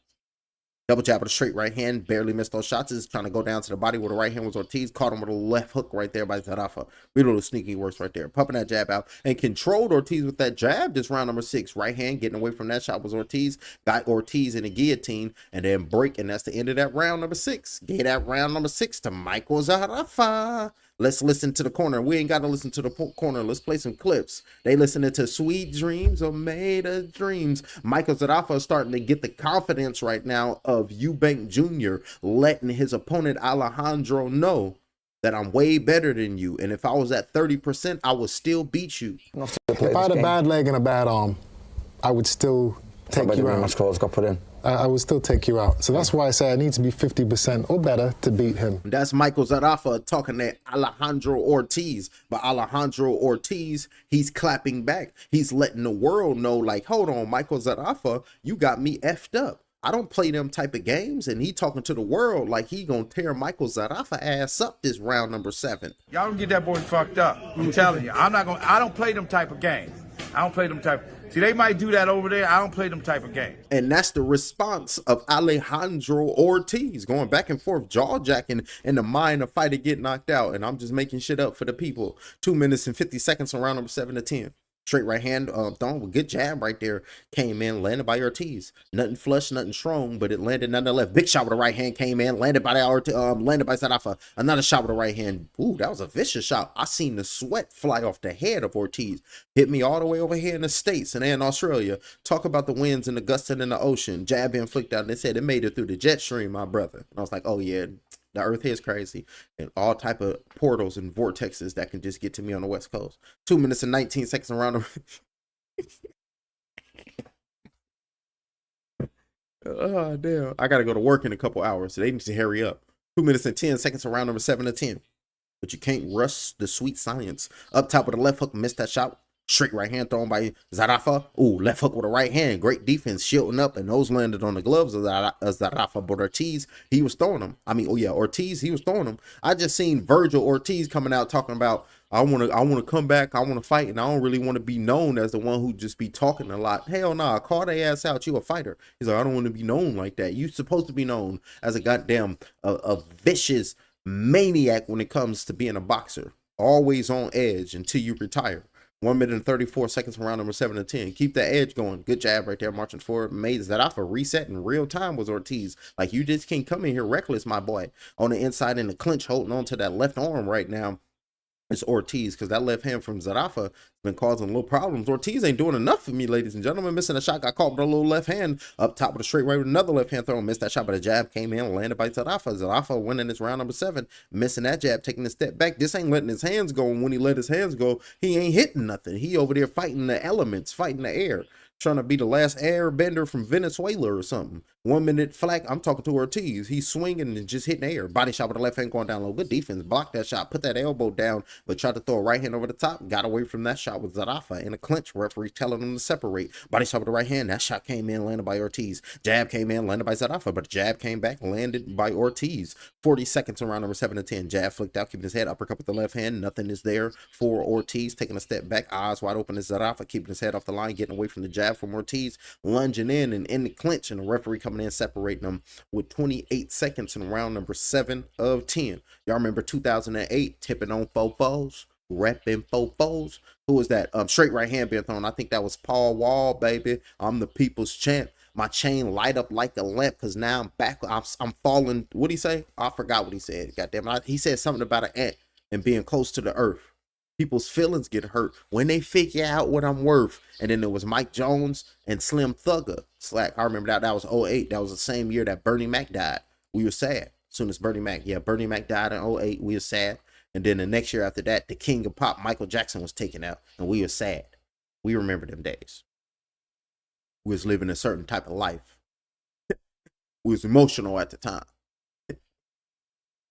Double jab with a straight right hand, barely missed those shots. Is trying to go down to the body with the right hand was Ortiz. Caught him with a left hook right there by Zarafa. Real little sneaky works right there. Pumping that jab out and controlled Ortiz with that jab. This round number 6. Right hand getting away from that shot was Ortiz. Got Ortiz in a guillotine and then break. And that's the end of that round number 6. Gave that round number 6 to Michael Zarafa. Let's listen to the corner. We ain't got to listen to the corner. Let's play some clips. They listening to Sweet Dreams are Made of Dreams. Michael Zarafa is starting to get the confidence right now of Eubank Jr. letting his opponent Alejandro know that I'm way better than you. And if I was at 30%, I would still beat you. If I had a bad leg and a bad arm, I would still take you out. My scores got put in. I would still take you out. So that's why I say I need to be 50% or better to beat him. That's Michael Zarafa talking to Alejandro Ortiz. But Alejandro Ortiz, he's clapping back. He's letting the world know, like, hold on, Michael Zarafa, you got me effed up. I don't play them type of games. And he talking to the world like he gonna tear Michael Zarafa ass up this round number 7. Y'all don't get that boy fucked up. I'm telling you. I don't play them type of games. I don't play them type. See, they might do that over there. I don't play them type of games. And that's the response of Alejandro Ortiz, going back and forth, jaw-jacking in the mind of fighter get knocked out. And I'm just making shit up for the people. 2 minutes and 50 seconds on round number 7 to 10. Straight right hand thrown with good jab right there. Came in, landed by Ortiz. Nothing flush, nothing strong, but it landed nonetheless. Big shot with the right hand came in, landed by Zarafa. Another shot with the right hand. Ooh, that was a vicious shot. I seen the sweat fly off the head of Ortiz. Hit me all the way over here in the States and in Australia. Talk about the winds and the gusts in the ocean. Jab being flicked out. And they said it made it through the jet stream, my brother. And I was like, oh yeah. The earth is crazy, and all type of portals and vortexes that can just get to me on the West Coast. 2 minutes and 19 seconds around. Oh, damn. I got to go to work in a couple hours, so they need to hurry up. 2 minutes and 10 seconds around number 7 to 10. But you can't rush the sweet science. Up top with the left hook, missed that shot. Straight right hand thrown by Zarafa. Ooh, left hook with a right hand. Great defense, shielding up, and those landed on the gloves of Zarafa. But Ortiz, he was throwing them. Ortiz, he was throwing them. I just seen Virgil Ortiz coming out talking about I want to come back. I want to fight, and I don't really want to be known as the one who just be talking a lot. Hell nah, call their ass out. You a fighter. He's like, I don't want to be known like that. You supposed to be known as a goddamn a vicious maniac when it comes to being a boxer. Always on edge until you retire. 1 minute and 34 seconds from round number 7 to 10. Keep that edge going. Good job right there, marching forward. Made that off a reset in real time was Ortiz. Like, you just can't come in here reckless, my boy. On the inside in the clinch, holding on to that left arm right now. It's Ortiz, because that left hand from Zarafa has been causing little problems. Ortiz ain't doing enough for me, ladies and gentlemen. Missing a shot, got caught with a little left hand up top with a straight right with another left hand throw. Missed that shot, but a jab came in, landed by Zarafa. Zarafa winning this round number 7, missing that jab, taking a step back. This ain't letting his hands go, and when he let his hands go, he ain't hitting nothing. He over there fighting the elements, fighting the air. Trying to be the last airbender from Venezuela or something. 1 minute flat. I'm talking to Ortiz. He's swinging and just hitting the air. Body shot with the left hand going down low. Good defense. Blocked that shot. Put that elbow down, but tried to throw a right hand over the top. Got away from that shot with Zarafa in a clinch. Referee telling him to separate. Body shot with the right hand. That shot came in, landed by Ortiz. Jab came in, landed by Zarafa, but the jab came back, landed by Ortiz. 40 seconds around number 7 to 10. Jab flicked out, keeping his head. Uppercut with the left hand. Nothing is there for Ortiz. Taking a step back. Eyes wide open as Zarafa, keeping his head off the line, getting away from the jab from Ortiz. Lunging in and in the clinch, and the referee coming in separating them with 28 seconds in round number 7 of 10. Y'all remember 2008 tipping on fofos, repping fofos? Who was that? Straight right hand being thrown. I think that was Paul Wall, baby. I'm the people's champ. My chain light up like a lamp, because now I'm back. I'm falling. What'd he say? I forgot what he said. Goddamn it. He said something about an ant and being close to the earth. People's feelings get hurt when they figure out what I'm worth. And then there was Mike Jones and Slim Thugger. Slack. I remember that. That was 08. That was the same year that Bernie Mac died. We were sad. As soon as Bernie Mac died in 08. We were sad. And then the next year after that, the king of pop, Michael Jackson, was taken out. And we were sad. We remember them days. We was living a certain type of life. We was emotional at the time.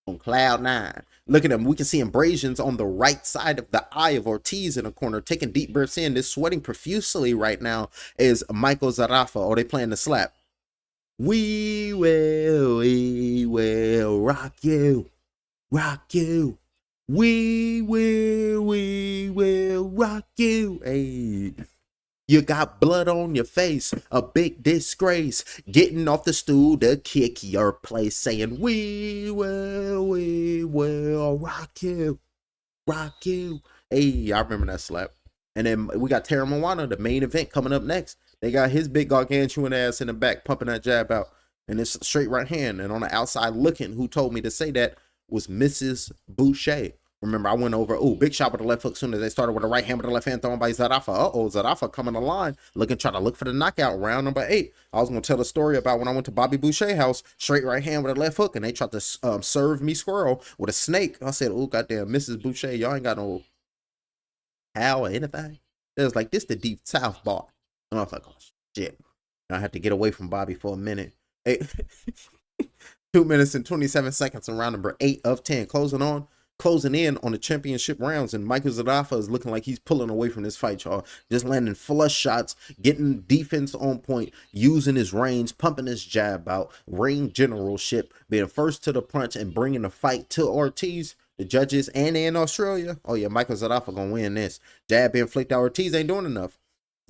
On cloud 9. Look at him. We can see abrasions on the right side of the eye of Ortiz in the corner, taking deep breaths in. This sweating profusely right now is Michael Zarafa. Oh, they playing the slap. We will rock you, rock you. We will rock you. Hey. You got blood on your face, a big disgrace. Getting off the stool to kick your place, saying, we will rock you, rock you. Hey, I remember that slap. And then we got Teremoana, the main event, coming up next. They got his big gargantuan ass in the back, pumping that jab out. And it's straight right hand. And on the outside looking, who told me to say that was Mrs. Boucher. Remember, I went over, big shot with the left hook soon as they started with the right hand with the left hand thrown by Zarafa. Zarafa coming to line, trying to look for the knockout, round number 8. I was going to tell a story about when I went to Bobby Boucher house, straight right hand with a left hook, and they tried to serve me squirrel with a snake. I said, goddamn, Mrs. Boucher, y'all ain't got no how or anything. It was like, this the deep South bar. And I was like, oh, shit. And I had to get away from Bobby for a minute. 2 minutes and 27 seconds in round number 8 of 10. Closing in on the championship rounds, and Michael Zarafa is looking like he's pulling away from this fight, y'all. Just landing flush shots, getting defense on point, using his range, pumping his jab out, ring generalship, being first to the punch, and bringing the fight to Ortiz. The judges and in Australia. Oh yeah, Michael Zarafa gonna win this. Jab being flicked out. Ortiz ain't doing enough.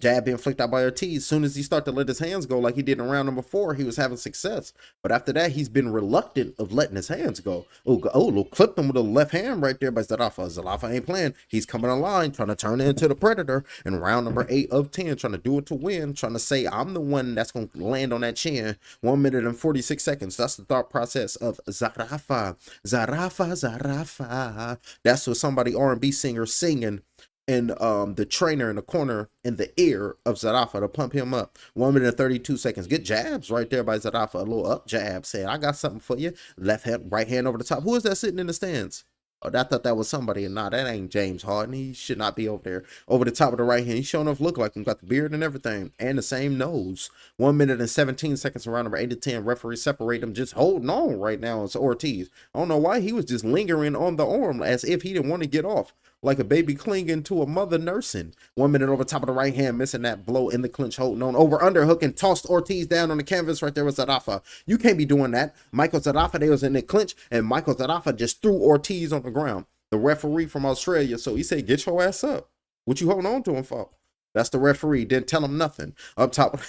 Jab being flicked out by Ortiz. As soon as he started to let his hands go like he did in round number 4, he was having success. But after that, he's been reluctant of letting his hands go. Clipped him with a left hand right there by Zarafa. Zarafa ain't playing. He's coming online, trying to turn into the Predator in round number 8 of 10, trying to do it to win, trying to say, I'm the one that's going to land on that chin. 1 minute and 46 seconds. That's the thought process of Zarafa. Zarafa. That's what somebody R&B singer singing. And the trainer in the corner in the ear of Zarafa to pump him up. 1 minute and 32 seconds. Good jabs right there by Zarafa. A little up jab. Said, I got something for you. Left hand, right hand over the top. Who is that sitting in the stands? Oh, I thought that was somebody. Nah, that ain't James Harden. He should not be over there. Over the top of the right hand. He's showing enough look like him. Got the beard and everything. And the same nose. 1 minute and 17 seconds around number 8 to 10. Referee separate them. Just holding on right now. It's Ortiz. I don't know why he was just lingering on the arm as if he didn't want to get off. Like a baby clinging to a mother nursing. 1 minute over top of the right hand, missing that blow in the clinch, holding on over underhook and tossed Ortiz down on the canvas right there with Zarafa. You can't be doing that. Michael Zarafa, they was in the clinch, and Michael Zarafa just threw Ortiz on the ground. the referee from Australia. So he said, get your ass up. What you holding on to him for? That's the referee. Didn't tell him nothing. Up top.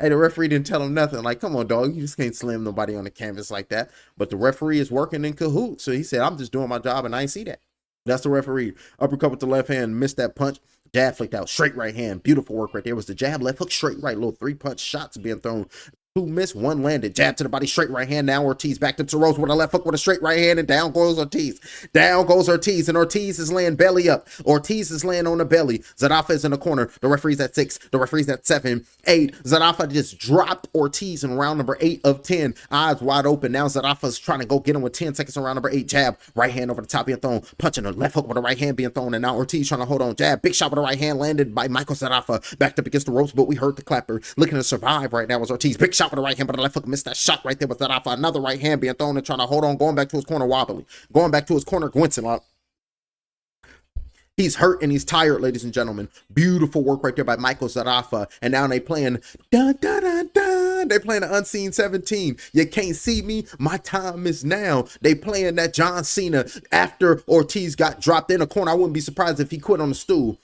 Hey, the referee didn't tell him nothing. Like, come on, dog. You just can't slam nobody on the canvas like that. But the referee is working in cahoots. So he said, I'm just doing my job, and I ain't see that. That's the referee. Uppercut with the left hand. Missed that punch. Jab flicked out. Straight right hand. Beautiful work right there. Was the jab, left hook, straight right. Little 3-punch shots being thrown. 2 missed, 1 landed. Jab to the body, straight right hand. Now Ortiz back to Rose with a left hook with a straight right hand, and down goes Ortiz. Down goes Ortiz, and Ortiz is laying belly up. Ortiz is laying on the belly. Zarafa is in the corner. The referee's at 6. The referee's at 7, 8. Zarafa just dropped Ortiz in round number 8 of 10. Eyes wide open. Now Zarafa's trying to go get him with 10 seconds in round number 8. Jab, right hand over the top being thrown. Punching a left hook with the right hand being thrown, and now Ortiz trying to hold on. Jab, big shot with the right hand landed by Michael Zarafa. Backed up against the ropes, but we heard the clapper. Looking to survive right now was Ortiz. Big shot with the right hand, but the left hook missed that shot right there with Zarafa. Another right hand being thrown and trying to hold on, going back to his corner wobbly. Going back to his corner, Gwinson. He's hurt and he's tired, ladies and gentlemen. Beautiful work right there by Michael Zarafa. And now they playing dun, dun, dun, dun. They playing the Unseen 17. You can't see me. My time is now. They playing that John Cena after Ortiz got dropped in the corner. I wouldn't be surprised if he quit on the stool.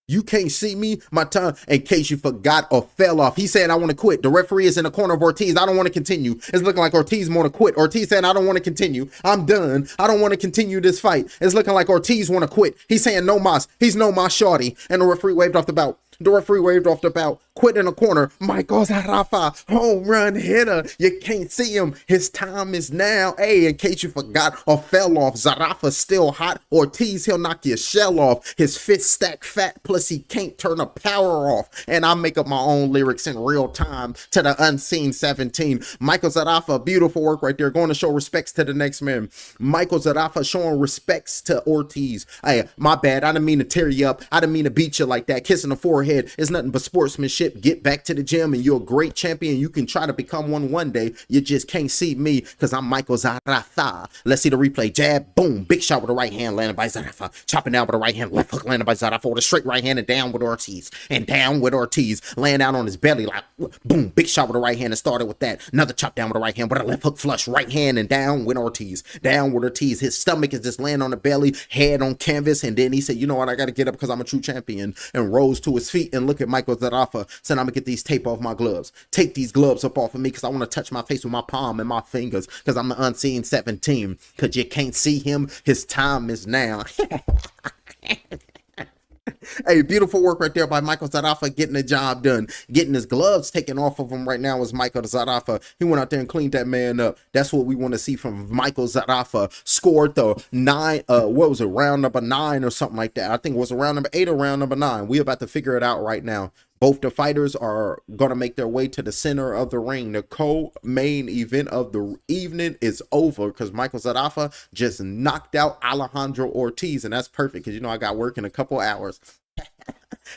You can't see me, my time, in case you forgot or fell off. He's saying, I want to quit. The referee is in the corner of Ortiz. I don't want to continue. It's looking like Ortiz want to quit. Ortiz saying, I don't want to continue. I'm done. I don't want to continue this fight. It's looking like Ortiz want to quit. He's saying, no mas. He's no mas shorty. And the referee waved off the bout. The referee waved off the bout. Quit in the corner. Michael Zarafa, home run hitter. You can't see him. His time is now. Hey, in case you forgot or fell off, Zarafa's still hot. Ortiz, he'll knock your shell off. His fist stack fat, plus he can't turn the power off. And I make up my own lyrics in real time to the Unseen 17. Michael Zarafa, beautiful work right there. Going to show respects to the next man. Michael Zarafa showing respects to Ortiz. Hey, my bad. I didn't mean to tear you up. I didn't mean to beat you like that. Kissing the forehead. It's nothing but sportsmanship. Get back to the gym and you're a great champion. You can try to become one day. You just can't see me because I'm Michael Zarafa. Let's see the replay. Jab, boom. Big shot with the right hand landed by Zarafa. Chopping down with the right hand. Left hook landed by Zarafa with a straight right hand and down with Ortiz. And down with Ortiz. Laying out on his belly like boom. Big shot with the right hand and started with that. Another chop down with the right hand with a left hook flush. Right hand and down with Ortiz. Down with Ortiz. His stomach is just laying on the belly. Head on canvas. And then he said, you know what? I got to get up because I'm a true champion. And rose to his feet and look at Michael Zarafa. Said, I'm going to get these tape off my gloves. Take these gloves up off of me because I want to touch my face with my palm and my fingers because I'm the Unseen 17. Because you can't see him. His time is now. Hey, beautiful work right there by Michael Zarafa getting the job done. Getting his gloves taken off of him right now is Michael Zarafa. He went out there and cleaned that man up. That's what we want to see from Michael Zarafa. Scored the round number 9 or something like that. I think it was round number 8 or round number 9. We're about to figure it out right now. Both the fighters are going to make their way to the center of the ring. The co-main event of the evening is over because Michael Zarafa just knocked out Alejandro Ortiz. And that's perfect because, you know, I got work in a couple hours.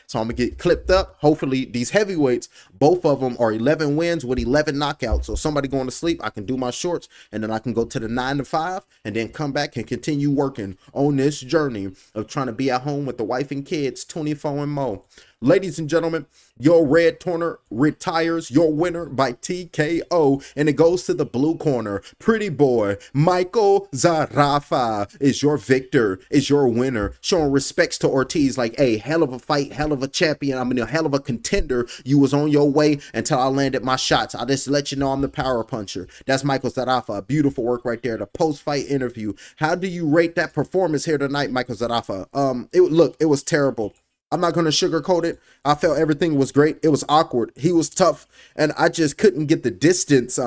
So I'm going to get clipped up. Hopefully these heavyweights, both of them are 11 wins with 11 knockouts. So somebody going to sleep, I can do my shorts and then I can go to the 9 to 5 and then come back and continue working on this journey of trying to be at home with the wife and kids 24 and more. Ladies and gentlemen, your red corner retires your winner by TKO, and it goes to the blue corner. Pretty boy, Michael Zarafa is your victor, is your winner, showing respects to Ortiz like, hey, hell of a fight, hell of a champion. I mean, a hell of a contender. You was on your way until I landed my shots. I'll just let you know I'm the power puncher. That's Michael Zarafa. Beautiful work right there. The post-fight interview. How do you rate that performance here tonight, Michael Zarafa? It was terrible. I'm not going to sugarcoat it. I felt everything was great. It was awkward. He was tough, and I just couldn't get the distance. He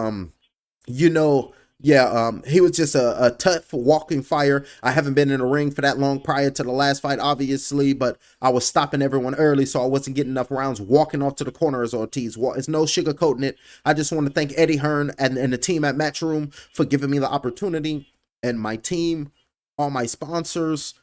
was just a tough walking fire. I haven't been in a ring for that long prior to the last fight, obviously, but I was stopping everyone early, so I wasn't getting enough rounds walking off to the corner as Ortiz. It's no sugarcoating it. I just want to thank Eddie Hearn and the team at Matchroom for giving me the opportunity, and my team, all my sponsors.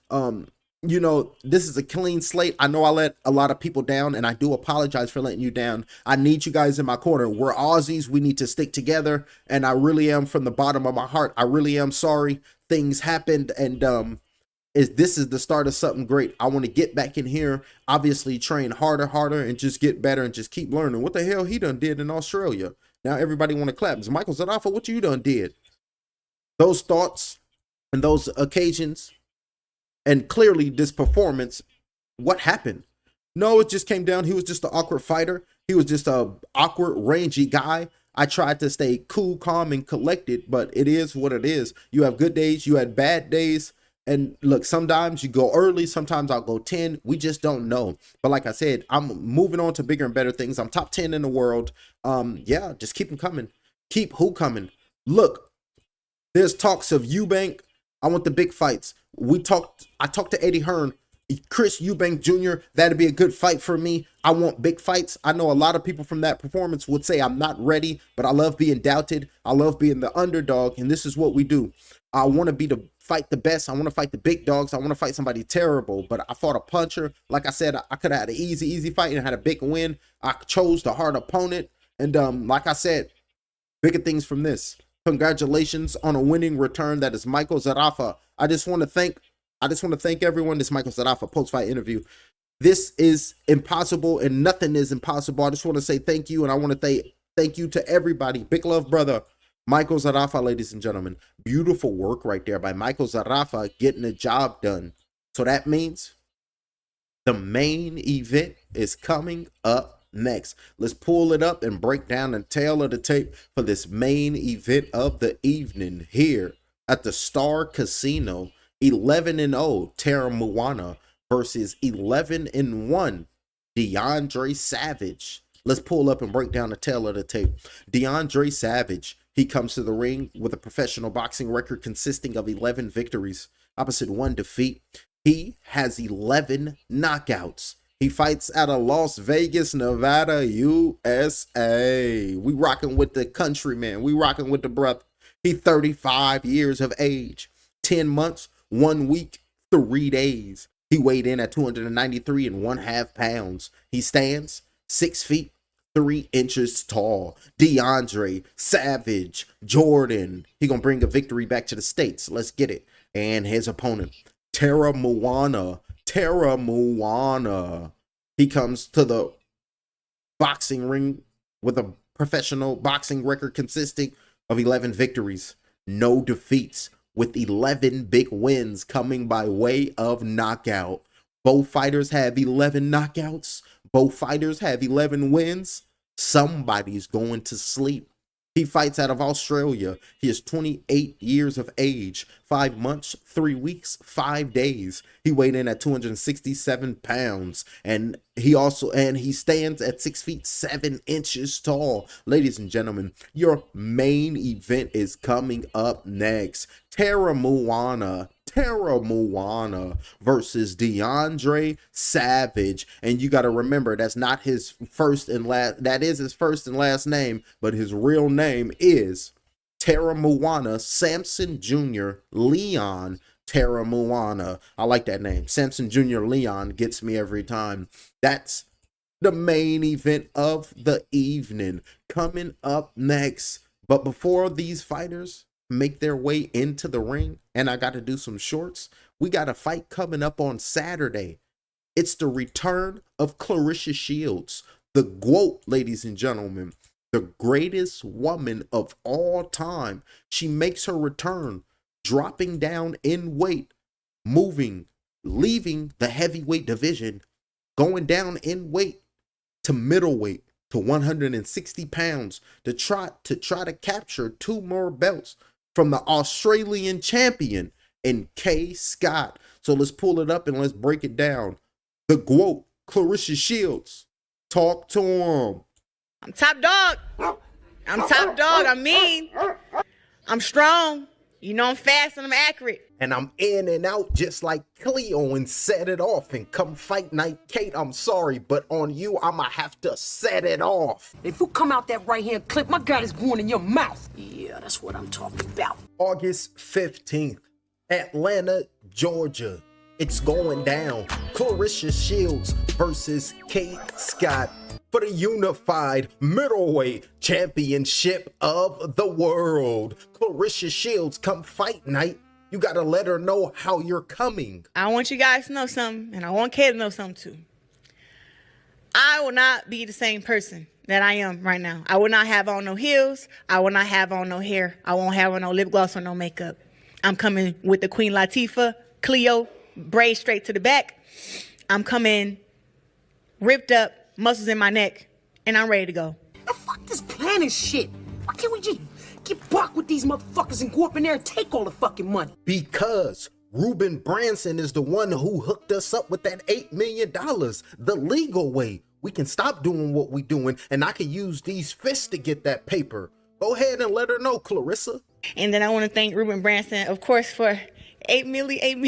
You know, this is a clean slate. I know I let a lot of people down, and I do apologize for letting you down. I need you guys in my corner. We're Aussies. We need to stick together, and I really am, from the bottom of my heart, I really am sorry. Things happened, and this is the start of something great. I want to get back in here, obviously train harder, and just get better and just keep learning. What the hell he done did in Australia? Now everybody want to clap. Michael Zarafa, what you done did? those thoughts and those occasions, and clearly this performance, what happened? No, it just came down. He was just an awkward fighter. He was just a awkward, rangy guy. I tried to stay cool, calm, and collected, but it is what it is. You have good days, you had bad days. And look, sometimes you go early, sometimes I'll go 10. We just don't know. But like I said, I'm moving on to bigger and better things. I'm top 10 in the world. Yeah, just keep them coming. Keep who coming? Look, there's talks of Eubank. I want the big fights. I talked to Eddie Hearn. Chris Eubank Jr., that'd be a good fight for me. I want big fights. I know a lot of people from that performance would say I'm not ready, but I love being doubted. I love being the underdog, and this is what we do. I want to fight the best. I want to fight the big dogs. I want to fight somebody terrible, but I fought a puncher. Like I said, I could have had an easy fight and had a big win. I chose the hard opponent, and like I said, bigger things from this. Congratulations on a winning return. That is Michael Zarafa. I just want to thank everyone. This is Michael Zarafa post-fight interview. This is impossible and nothing is impossible. I just want to say thank you, and I want to thank you to everybody. Big love, brother. Michael Zarafa, ladies and gentlemen. Beautiful work right there by Michael Zarafa getting the job done. So that means the main event is coming up next. Let's pull it up and break down the tail of the tape for this main event of the evening here at the Star Casino. 11-0 Teremoana versus 11-1 DeAndre Savage. Let's pull up and break down the tail of the tape. DeAndre Savage, he comes to the ring with a professional boxing record consisting of 11 victories, opposite 1 defeat. He has 11 knockouts. He fights out of Las Vegas, Nevada, USA. We rocking with the countryman. We rocking with the brother. He's 35 years of age, 10 months, 1 week, 3 days. He weighed in at 293.5 pounds. He stands 6 feet, 3 inches tall. DeAndre Savage Jordan. He gonna bring a victory back to the States. Let's get it. And his opponent, Teremoana. He comes to the boxing ring with a professional boxing record consisting of 11 victories, no defeats, with 11 big wins coming by way of knockout. Both fighters have 11 knockouts. Both fighters have 11 wins. Somebody's going to sleep. He fights out of Australia. He is 28 years of age, 5 months, 3 weeks, 5 days. He weighed in at 267 pounds, and he stands at 6 feet 7 inches tall. Ladies and gentlemen, your main event is coming up next. Teremoana versus DeAndre Savage. And you got to remember, that's not his first and last. That is his first and last name, but his real name is Teremoana Samson Jr. Leon Teremoana. I like that name. Samson Jr. Leon gets me every time. That's the main event of the evening coming up next. But before these fighters make their way into the ring, and I got to do some shorts, we got a fight coming up on Saturday. It's the return of Claressa Shields, the GOAT, ladies and gentlemen, the greatest woman of all time. She makes her return, dropping down in weight, leaving the heavyweight division, going down in weight to middleweight, to 160 pounds, to try to capture 2 more belts from the Australian champion in K. Scott. So let's pull it up and let's break it down. The GOAT, Claressa Shields. Talk to him. I'm top dog. I'm mean. I'm strong. You know I'm fast and I'm accurate. And I'm in and out just like Cleo and set it off. And come fight night, Kate, I'm sorry, but on you, I'ma have to set it off. If you come out that right hand clip, my God is going in your mouth. Yeah, that's what I'm talking about. August 15th, Atlanta, Georgia. It's going down. Claressa Shields versus Kate Scott for the unified middleweight championship of the world. Claressa Shields, come fight night. You got to let her know how you're coming. I want you guys to know something, and I want Kay to know something too. I will not be the same person that I am right now. I will not have on no heels. I will not have on no hair. I won't have on no lip gloss or no makeup. I'm coming with the Queen Latifah, Cleo, braid straight to the back. I'm coming ripped up, muscles in my neck, and I'm ready to go. Now fuck this planning shit. Why can't we just get bark with these motherfuckers and go up in there and take all the fucking money? Because Ruben Branson is the one who hooked us up with that $8 million, the legal way. We can stop doing what we doing, and I can use these fists to get that paper. Go ahead and let her know, Clarissa. And then I want to thank Ruben Branson, of course, for 8 million.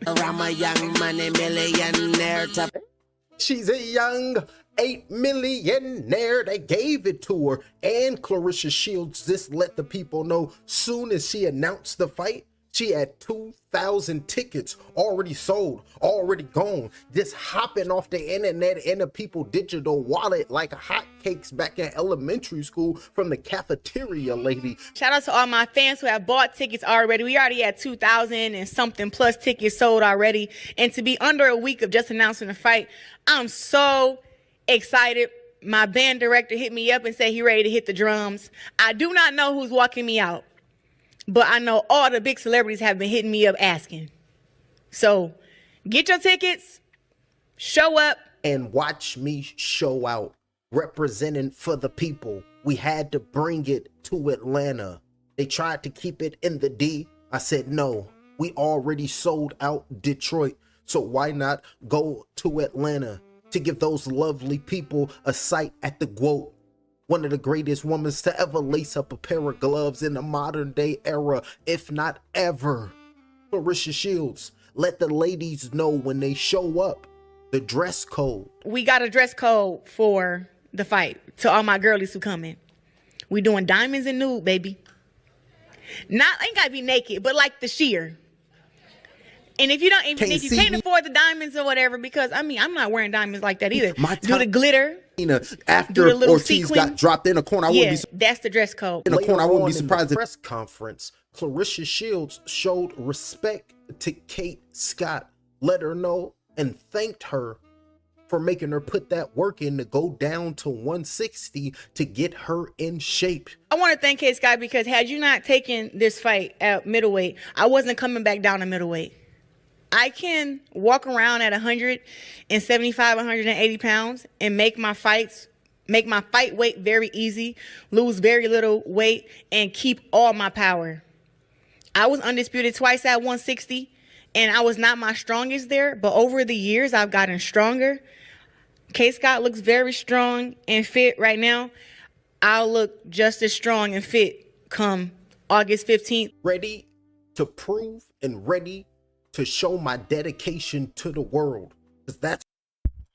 I'm a young money millionaire. She's a young 8 millionaire. They gave it to her. And Clarissa Shields just let the people know soon as she announced the fight, she had 2,000 tickets already sold, already gone, just hopping off the internet in a people digital wallet like hotcakes back in elementary school from the cafeteria lady. Shout out to all my fans who have bought tickets already. We already had 2,000 and something plus tickets sold already. And to be under a week of just announcing the fight, I'm so excited. My band director hit me up and said he ready to hit the drums. I do not know who's walking me out, but I know all the big celebrities have been hitting me up asking. So get your tickets, show up. And watch me show out, representing for the people. We had to bring it to Atlanta. They tried to keep it in the D. I said, no, we already sold out Detroit. So why not go to Atlanta to give those lovely people a sight at the GWOAT? One of the greatest women to ever lace up a pair of gloves in the modern day era, if not ever. Clarissa Shields, let the ladies know when they show up, the dress code. We got a dress code for the fight to all my girlies who come in. We doing diamonds and nude, baby. Ain't gotta be naked, but like the sheer. And if you don't, if you can't afford the diamonds or whatever, because I mean, I'm not wearing diamonds like that either. Do the glitter. After Ortiz got dropped in a corner, I wouldn't be. That's the dress code. In a corner, I wouldn't be surprised. At the press conference, Clarissa Shields showed respect to Kate Scott, let her know and thanked her for making her put that work in to go down to 160 to get her in shape. I want to thank Kate Scott because had you not taken this fight at middleweight, I wasn't coming back down to middleweight. I can walk around at 175, 180 pounds and make my fight weight very easy, lose very little weight, and keep all my power. I was undisputed twice at 160, and I was not my strongest there, but over the years, I've gotten stronger. Kate Scott looks very strong and fit right now. I'll look just as strong and fit come August 15th. Ready to prove and ready to show my dedication to the world. Because that's...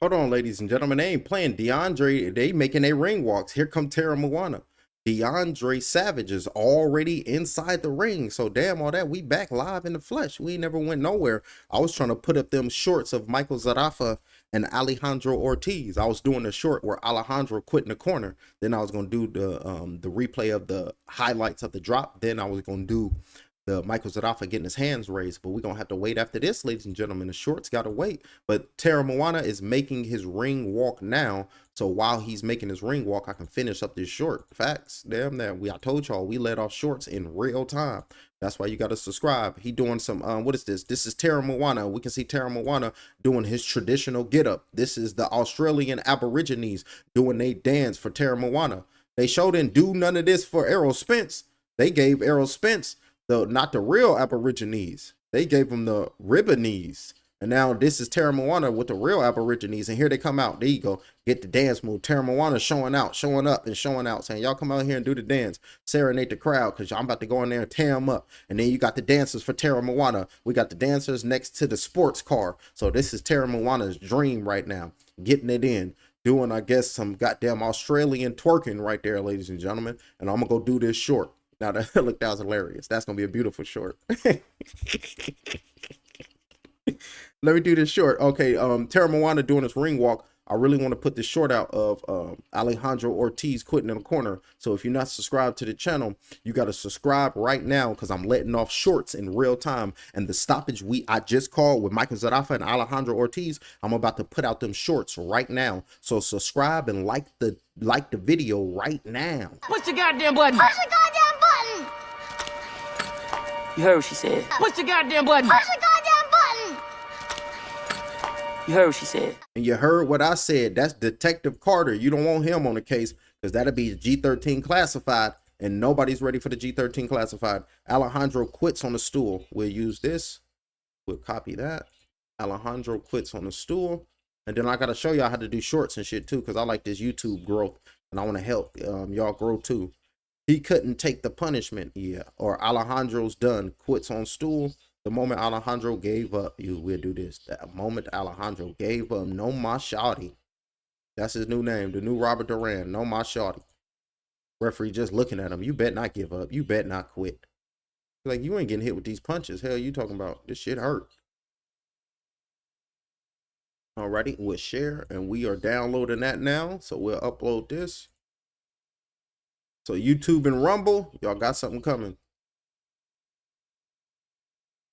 Hold on, ladies and gentlemen. They ain't playing DeAndre. They making their ring walks. Here come Teremoana. DeAndre Savage is already inside the ring. So damn all that. We back live in the flesh. We never went nowhere. I was trying to put up them shorts of Michael Zarafa and Alejandro Ortiz. I was doing a short where Alejandro quit in the corner. Then I was going to do the replay of the highlights of the drop. Then I was going to do the Michael Zarafa getting his hands raised, but we're going to have to wait after this, ladies and gentlemen. The shorts got to wait. But Teremoana is making his ring walk now. So while he's making his ring walk, I can finish up this short. Facts. Damn that. I told y'all, we let off shorts in real time. That's why you got to subscribe. He doing some, what is this? This is Teremoana. We can see Teremoana doing his traditional get up. This is the Australian Aborigines doing their dance for Teremoana. They showed didn't do none of this for Errol Spence. They gave Errol Spence not the real Aborigines. They gave them the Ribbonese. And now this is Teremoana with the real Aborigines. And here they come out. There you go. Get the dance move. Teremoana showing out, showing up and showing out, saying, y'all come out here and do the dance. Serenade the crowd because I'm about to go in there and tear them up. And then you got the dancers for Teremoana. We got the dancers next to the sports car. So this is Teremoana's dream right now. Getting it in. Doing, I guess, some goddamn Australian twerking right there, ladies and gentlemen. And I'm going to go do this short. Now that look, that was hilarious. That's gonna be a beautiful short. Let me do this short. Okay, Teremoana doing his ring walk. I really want to put this short out of Alejandro Ortiz quitting in the corner. So if you're not subscribed to the channel, you got to subscribe right now because I'm letting off shorts in real time. And the stoppage I just called with Michael Zarafa and Alejandro Ortiz, I'm about to put out them shorts right now. So subscribe and like the video right now. Push the goddamn button. Push the goddamn button. You heard what she said. Push the goddamn button. Push the goddamn button. You heard what she said. And you heard what I said. That's Detective Carter. You don't want him on the case because that'll be G13 classified, and nobody's ready for the G13 classified. Alejandro quits on the stool. We'll use this. We'll copy that. Alejandro quits on the stool. And then I got to show y'all how to do shorts and shit too, because I like this YouTube growth and I want to help y'all grow too. He couldn't take the punishment. Yeah. Or Alejandro's done. Quits on stool. The moment Alejandro gave up, we'll do this. That moment Alejandro gave up, no my shawty. That's his new name, the new Robert Duran, no my shawty. Referee just looking at him. You bet not give up. You bet not quit. Like, you ain't getting hit with these punches. Hell, you talking about this shit hurt. Alrighty, we'll share, and we are downloading that now. So we'll upload this. So YouTube and Rumble, y'all got something coming.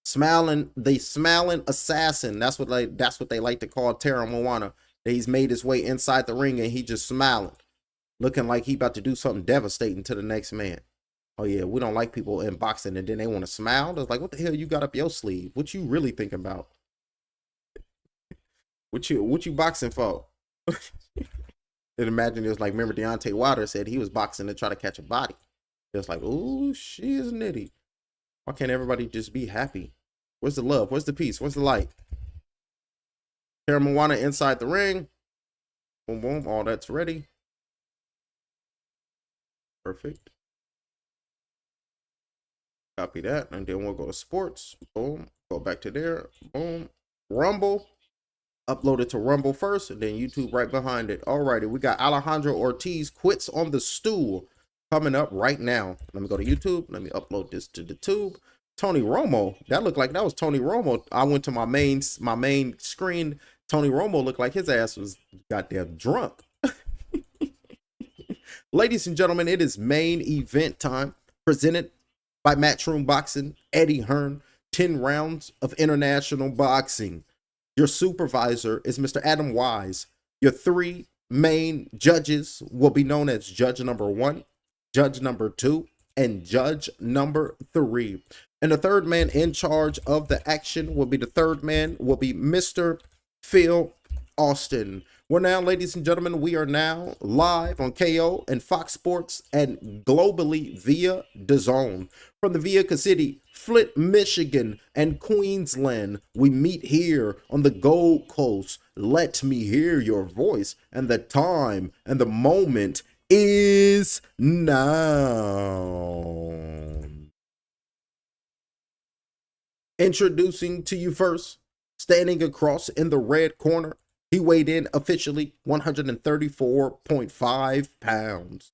The smiling assassin. That's what they like to call Teremoana. He's made his way inside the ring and he just smiling, looking like he about to do something devastating to the next man. Oh yeah, we don't like people in boxing and then they want to smile. It's like, what the hell you got up your sleeve? What you really thinking about? What you boxing for? And imagine it was like, remember Deontay Wilder said he was boxing to try to catch a body. It's like, ooh, she is nitty. Why can't everybody just be happy? Where's the love? Where's the peace? Where's the light? Teremoana inside the ring. Boom, boom. All that's ready. Perfect. Copy that. And then we'll go to sports. Boom. Go back to there. Boom. Rumble. Upload it to Rumble first. And then YouTube right behind it. Alrighty. We got Alejandro Ortiz quits on the stool coming up right now. Let me go to YouTube. Let me upload this to the tube. Tony Romo, that looked like that was Tony Romo. I went to my main screen. Tony Romo looked like his ass was goddamn drunk. Ladies and gentlemen, it is main event time, presented by Matchroom Boxing. Eddie Hearn, 10 rounds of international boxing. Your supervisor is Mr. Adam Wise. Your 3 main judges will be known as Judge number 1, Judge number 2, and Judge number 3. And the third man in charge of the action will be Mr. Phil Austin. Well, now, ladies and gentlemen, we are now live on KO and Fox Sports and globally via DAZN. From the Vieques City, Flint, Michigan, and Queensland, we meet here on the Gold Coast. Let me hear your voice, and the time and the moment is now. Introducing to you first, standing across in the red corner, he weighed in officially 134.5 pounds.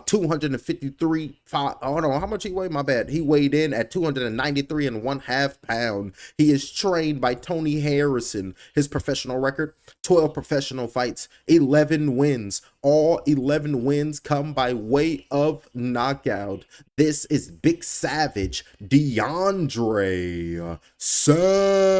253, hold on, how much he weighed? My bad. He weighed in at 293.5 pounds. He is trained by Tony Harrison. His professional record, 12 professional fights, 11 wins. All 11 wins come by way of knockout. This is Big Savage, DeAndre Savage.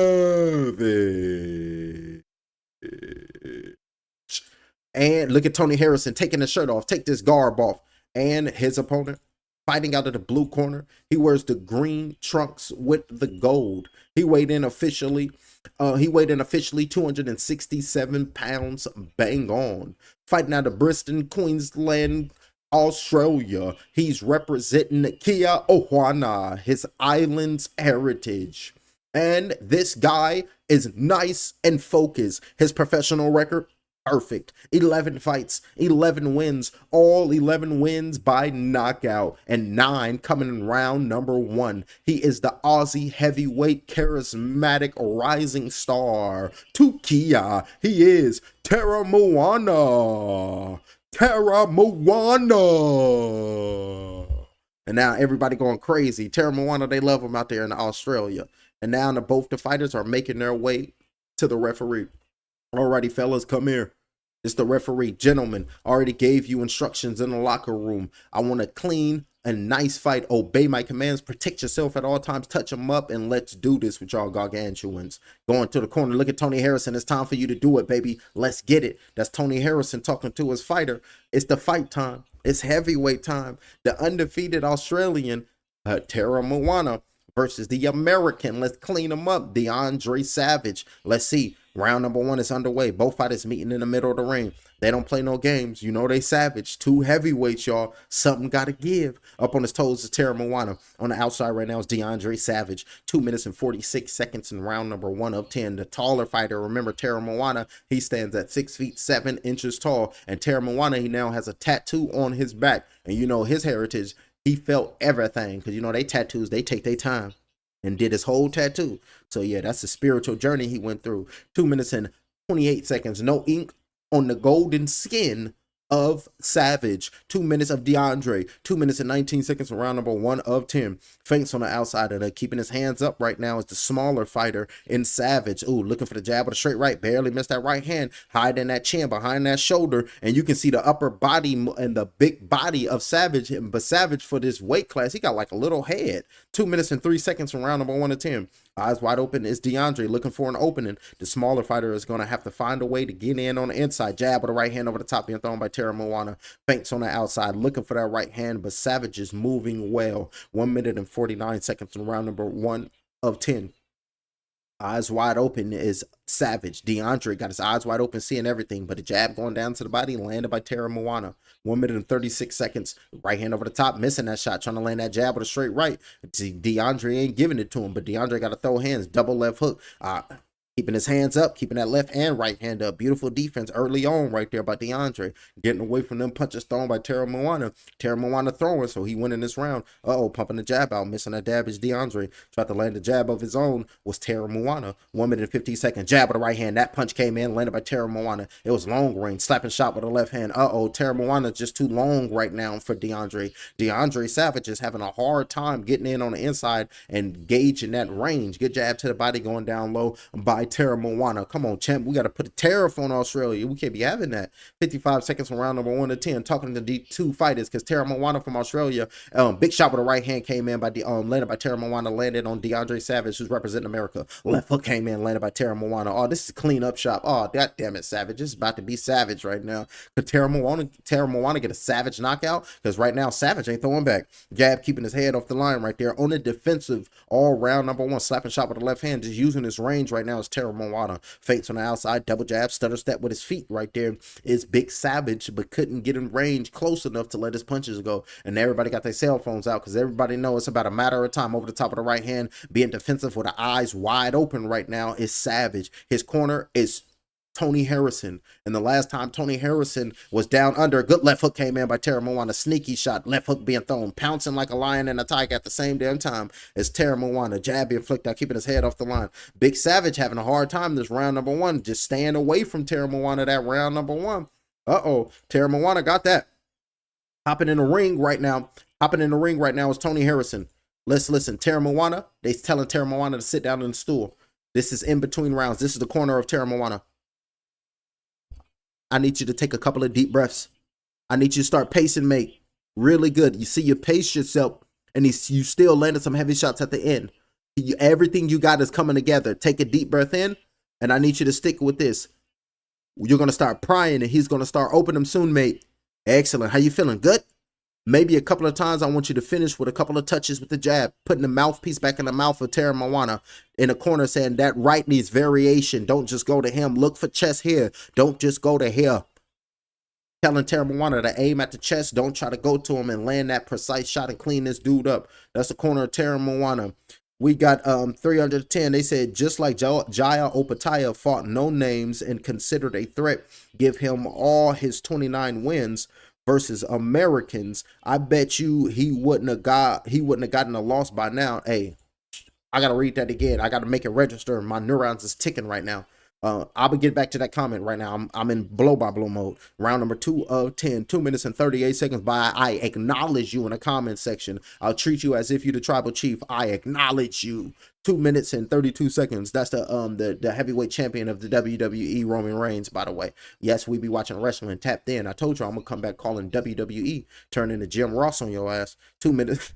And look at Tony Harrison taking his shirt off. Take this garb off. And his opponent fighting out of the blue corner. He wears the green trunks with the gold. He weighed in officially 267 pounds. Bang on. Fighting out of Bristol, Queensland, Australia. He's representing Kia Ohuana, his island's heritage. And this guy is nice and focused. His professional record, perfect. 11 fights, 11 wins, all 11 wins by knockout, and 9 coming in round number 1. He is the Aussie heavyweight charismatic rising star. To Kia, he is Teremoana. And now everybody going crazy. Teremoana, they love him out there in Australia. And now both the fighters are making their way to the referee. Alrighty, fellas, come here. It's the referee. Gentlemen, already gave you instructions in the locker room. I want a clean and nice fight. Obey my commands. Protect yourself at all times. Touch them up, and let's do this with y'all gargantuans. Going to the corner. Look at Tony Harrison. It's time for you to do it, baby. Let's get it. That's Tony Harrison talking to his fighter. It's the fight time. It's heavyweight time. The undefeated Australian, Teremoana, versus the American. Let's clean them up. DeAndre Savage. Let's see. Round number 1 is underway. Both fighters meeting in the middle of the ring. They don't play no games. You know they savage. 2 heavyweights, y'all. Something got to give. Up on his toes is Teremoana. On the outside right now is DeAndre Savage. 2 minutes and 46 seconds in round number 1 of 10. The taller fighter, remember Teremoana, he stands at 6 feet 7 inches tall. And Teremoana, he now has a tattoo on his back. And you know his heritage. He felt everything, because you know they tattoos, they take their time, and did his whole tattoo. So yeah, that's a spiritual journey he went through. 2 minutes and 28 seconds. No ink on the golden skin of Savage. 2 minutes of DeAndre. 2 minutes and 19 seconds in round number 1 of 10. Feints on the outside of that. Keeping his hands up right now is the smaller fighter in Savage. Ooh, looking for the jab with a straight right. Barely missed that right hand. Hiding that chin behind that shoulder. And you can see the upper body and the big body of Savage. But Savage, for this weight class, he got like a little head. 2 minutes and 3 seconds in round number 1 of 10. Eyes wide open is DeAndre looking for an opening. The smaller fighter is going to have to find a way to get in on the inside. Jab with a right hand over the top being thrown by Teremoana. Feints on the outside looking for that right hand, but Savage is moving well. 1 minute and 49 seconds in round number 1 of 10. Eyes wide open is Savage. DeAndre got his eyes wide open, seeing everything, but a jab going down to the body, landed by Teremoana. 1 minute and 36 seconds. Right hand over the top, missing that shot, trying to land that jab with a straight right. DeAndre ain't giving it to him, but DeAndre got to throw hands, double left hook. Keeping his hands up, keeping that left and right hand up. Beautiful defense early on right there by DeAndre. Getting away from them punches thrown by Teremoana. Teremoana throwing, so he winning this round. Pumping the jab out. Missing that jab is DeAndre. Tried to land the jab of his own was Teremoana. 1 minute and 15 seconds. Jab with the right hand. That punch came in, landed by Teremoana. It was long range. Slapping shot with the left hand. Teremoana just too long right now for DeAndre. DeAndre Savage is having a hard time getting in on the inside and gauging that range. Good jab to the body going down low by Teremoana. Come on, champ. We got to put a tariff on Australia. We can't be having that. 55 seconds from round number 1 to 10. Talking to the 2 fighters, because Teremoana from Australia, big shot with a right hand came in by landed by Teremoana, landed on DeAndre Savage, who's representing America. Left hook came in, landed by Teremoana. Oh, this is a clean up shot. Oh, god damn it, Savage. This is about to be Savage right now. Could Teremoana get a Savage knockout? Because right now, Savage ain't throwing back. Jab keeping his head off the line right there on the defensive all round number 1. Slapping shot with the left hand, just using his range right now is Teremoana. Feints on the outside, double jab, stutter step with his feet right there is Big Savage, but couldn't get in range close enough to let his punches go. And everybody got their cell phones out, because everybody knows it's about a matter of time. Over the top of the right hand, being defensive with the eyes wide open right now is Savage. His corner is Tony Harrison. And the last time Tony Harrison was down under, a good left hook came in by Teremoana. Sneaky shot, left hook being thrown, pouncing like a lion and a tiger at the same damn time as Teremoana. Jab being flicked out, keeping his head off the line. Big Savage having a hard time this round number 1, just staying away from Teremoana that round number 1. Teremoana got that. Hopping in the ring right now is Tony Harrison. Let's listen. Teremoana, they telling Teremoana to sit down on the stool. This is in between rounds. This is the corner of Teremoana. I need you to take a couple of deep breaths. I need you to start pacing, mate. Really good. You see, you pace yourself, and you still landed some heavy shots at the end. Everything you got is coming together. Take a deep breath in, and I need you to stick with this. You're going to start prying, and he's going to start opening them soon, mate. Excellent. How you feeling? Good? Maybe a couple of times I want you to finish with a couple of touches with the jab, putting the mouthpiece back in the mouth of Teremoana in the corner, saying that right needs variation. Don't just go to him. Look for chest here. Don't just go to here. Telling Teremoana to aim at the chest. Don't try to go to him and land that precise shot and clean this dude up. That's the corner of Teremoana. We got 310. They said, just like Jaya Opataya fought no names and considered a threat, give him all his 29 wins versus Americans, I bet you he wouldn't have gotten a loss by now. Hey, I gotta read that again. I gotta make it register. My neurons is ticking right now. I'll get back to that comment right now. I'm in blow by blow mode. Round number 2 of 10, 2 minutes and 38 seconds. By I acknowledge you in the comment section. I'll treat you as if you're the tribal chief. I acknowledge you. 2 minutes and 32 seconds. That's the heavyweight champion of the WWE, Roman Reigns, by the way. Yes, we be watching wrestling. Tapped in. I told you I'm gonna come back calling WWE, turn into Jim Ross on your ass. 2 minutes.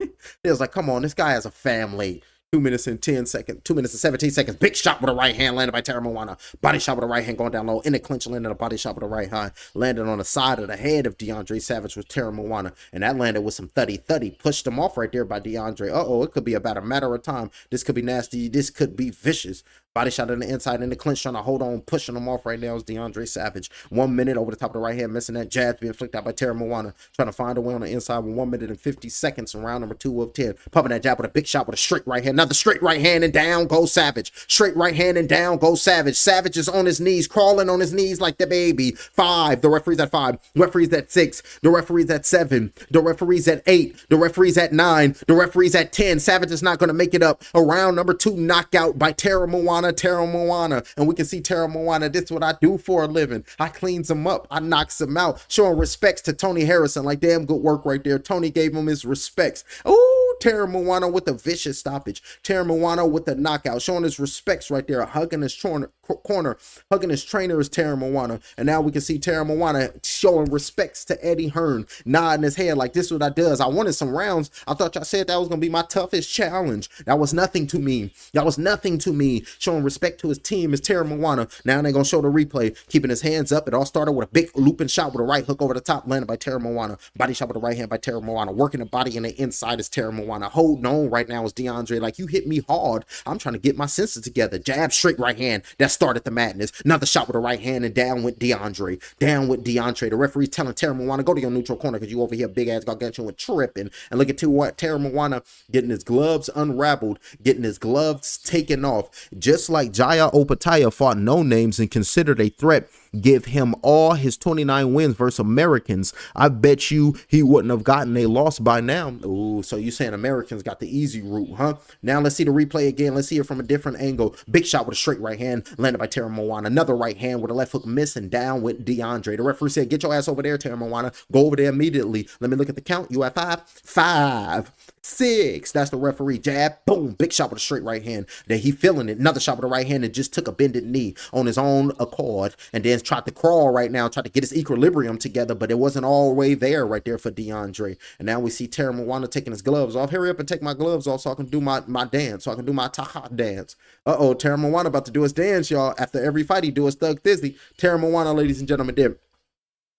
It was like, come on, this guy has a family. 2 minutes and 10 seconds, 2 minutes and 17 seconds. Big shot with a right hand landed by Teremoana. Body shot with a right hand going down low. In the clinch, landed a body shot with a right hand. Landed on the side of the head of DeAndre Savage with Teremoana. And that landed with some thuddy. Pushed him off right there by DeAndre. It could be about a matter of time. This could be nasty. This could be vicious. Body shot in the inside, in the clinch, trying to hold on, pushing him off right now is DeAndre Savage. 1 minute over the top of the right hand, missing that jab being flicked out by Teremoana. Trying to find a way on the inside with 1 minute and 50 seconds in round number 2 of 10. Pumping that jab with a big shot with a straight right hand. Another straight right hand and down goes Savage. Straight right hand and down goes Savage. Savage is on his knees, crawling on his knees like the baby. 5. The referee's at 5. The referee's at 6. The referee's at 7. The referee's at 8. The referee's at 9. The referee's at 10. Savage is not going to make it up. A round number 2 knockout by Teremoana. And we can see Teremoana, this is what I do for a living. I cleans him up. I knocks him out. Showing respects to Tony Harrison. Like, damn good work right there. Tony gave him his respects. Oh, Teremoana with a vicious stoppage. Teremoana with the knockout. Showing his respects right there. Hugging his corner. Hugging his trainer is Teremoana. And now we can see Teremoana showing respects to Eddie Hearn. Nodding his head like, this is what I does. I wanted some rounds. I thought y'all said that was going to be my toughest challenge. That was nothing to me. That was nothing to me. Showing respect to his team is Teremoana. Now they're going to show the replay. Keeping his hands up. It all started with a big looping shot with a right hook over the top. Landed by Teremoana. Body shot with a right hand by Teremoana. Working the body in the inside is Teremoana. Holding on right now is DeAndre. Like, you hit me hard. I'm trying to get my senses together. Jab, straight right hand. That started the madness. Another shot with a right hand and down with DeAndre. Down with DeAndre. The referee's telling Teremoana, go to your neutral corner because you over here big ass gargantuan tripping. And look at what Teremoana getting his gloves unraveled. Getting his gloves taken off. Just like Jaya Opataya fought no names and considered a threat. Give him all his 29 wins versus Americans. I bet you he wouldn't have gotten a loss by now. Ooh, so you saying Americans got the easy route, huh? Now let's see the replay again. Let's see it from a different angle. Big shot with a straight right hand landed by Teremoana. Another right hand with a left hook missing down with DeAndre. The referee said, get your ass over there, Teremoana. Go over there immediately. Let me look at the count. You at 5? 5. 6. That's the referee. Jab. Boom. Big shot with a straight right hand. Then he feeling it. Another shot with a right hand and just took a bended knee on his own accord. And then tried to crawl right now. Tried to get his equilibrium together. But it wasn't all the way there right there for DeAndre. And now we see Teremoana taking his gloves off. Hurry up and take my gloves off so I can do my dance. So I can do my Taha dance. Teremoana about to do his dance, y'all. After every fight he do his Thug Thizzly. Teremoana, ladies and gentlemen, there.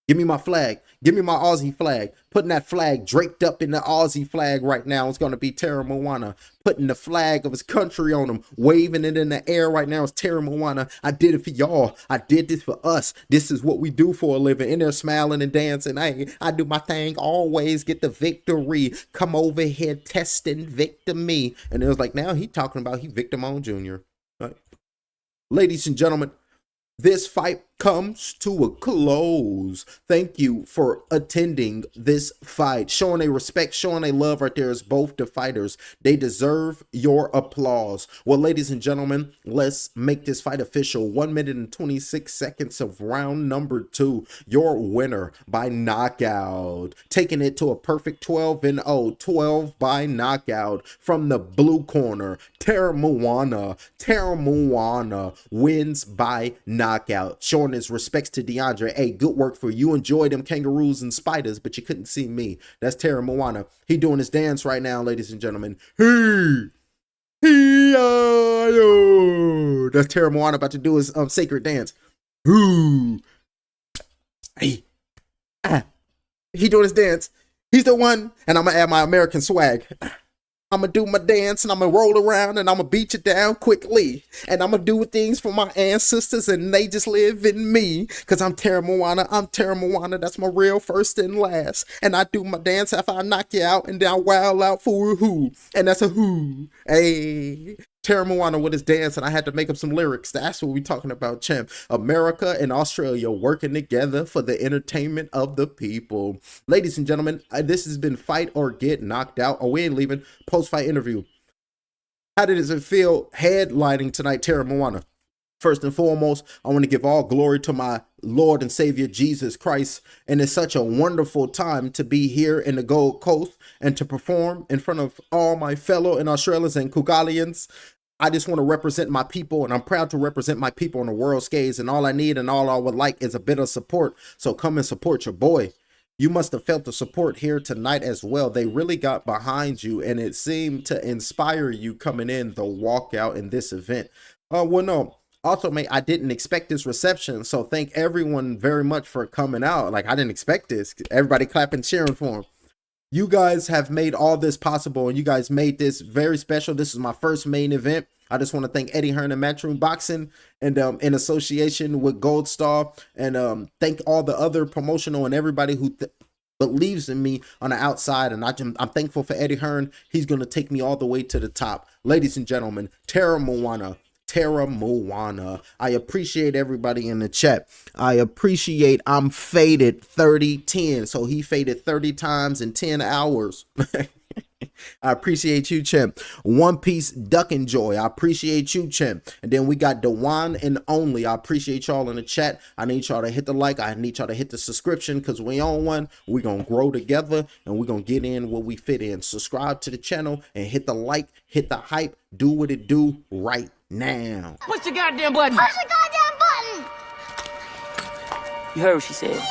Give me my flag. Give me my Aussie flag. Putting that flag draped up in the Aussie flag right now. It's going to be Teremoana. Putting the flag of his country on him. Waving it in the air right now is Teremoana. I did it for y'all. I did this for us. This is what we do for a living. In there smiling and dancing. I do my thing. Always get the victory. Come over here testing victim me. And it was like, now he talking about he Victim on Jr. Right. Ladies and gentlemen, this fight comes to a close. Thank you for attending this fight. Showing a respect, showing a love right there is both the fighters. They deserve your applause. Well, ladies and gentlemen, let's make this fight official. 1 minute and 26 seconds of round number 2. Your winner by knockout. Taking it to a perfect 12-0. 12 by knockout. From the blue corner, Teremoana. Teremoana wins by knockout. Showing his respects to DeAndre. Hey, good work for you. Enjoy them kangaroos and spiders, but you couldn't see me. That's Teremoana. He doing his dance right now, ladies and gentlemen. That's Teremoana about to do his sacred dance. Hey. He doing his dance. He's the one, and I'm gonna add my American swag. I'm going to do my dance and I'm going to roll around and I'm going to beat you down quickly. And I'm going to do things for my ancestors and they just live in me. Because I'm Teremoana. I'm Teremoana. That's my real first and last. And I do my dance after I knock you out and then I wild out for a who. And that's a who. Hey. Teremoana with his dance, and I had to make up some lyrics. That's what we talking about, champ. America and Australia working together for the entertainment of the people. Ladies and gentlemen, this has been Fight or Get Knocked Out. Oh, we ain't leaving. Post-fight interview. How did it feel headlining tonight, Teremoana? First and foremost, I want to give all glory to my Lord and Savior Jesus Christ. And it's such a wonderful time to be here in the Gold Coast and to perform in front of all my fellow and Australians and Kugalians. I just want to represent my people, and I'm proud to represent my people on the world stage. And all I need and all I would like is a bit of support. So come and support your boy. You must have felt the support here tonight as well. They really got behind you, and it seemed to inspire you coming in the walkout in this event. Well, no. Also, mate, I didn't expect this reception, so thank everyone very much for coming out. Like, I didn't expect this. Everybody clapping, cheering for him. You guys have made all this possible, and you guys made this very special. This is my first main event. I just want to thank Eddie Hearn and Matchroom Boxing, and in association with Gold Star, and thank all the other promotional and everybody who believes in me on the outside. And I'm thankful for Eddie Hearn. He's going to take me all the way to the top. Ladies and gentlemen, Teremoana. I appreciate everybody in the chat. I appreciate I'm faded 30-10. So he faded 30 times in 10 hours. I appreciate you, champ. One Piece Duck and Joy. I appreciate you, champ. And then we got the one and only. I appreciate y'all in the chat. I need y'all to hit the like. I need y'all to hit the subscription, because we on one. We're going to grow together, and we're going to get in where we fit in. Subscribe to the channel and hit the like, hit the hype. Do what it do right now. Push the goddamn button. Push the goddamn button. You heard what she said.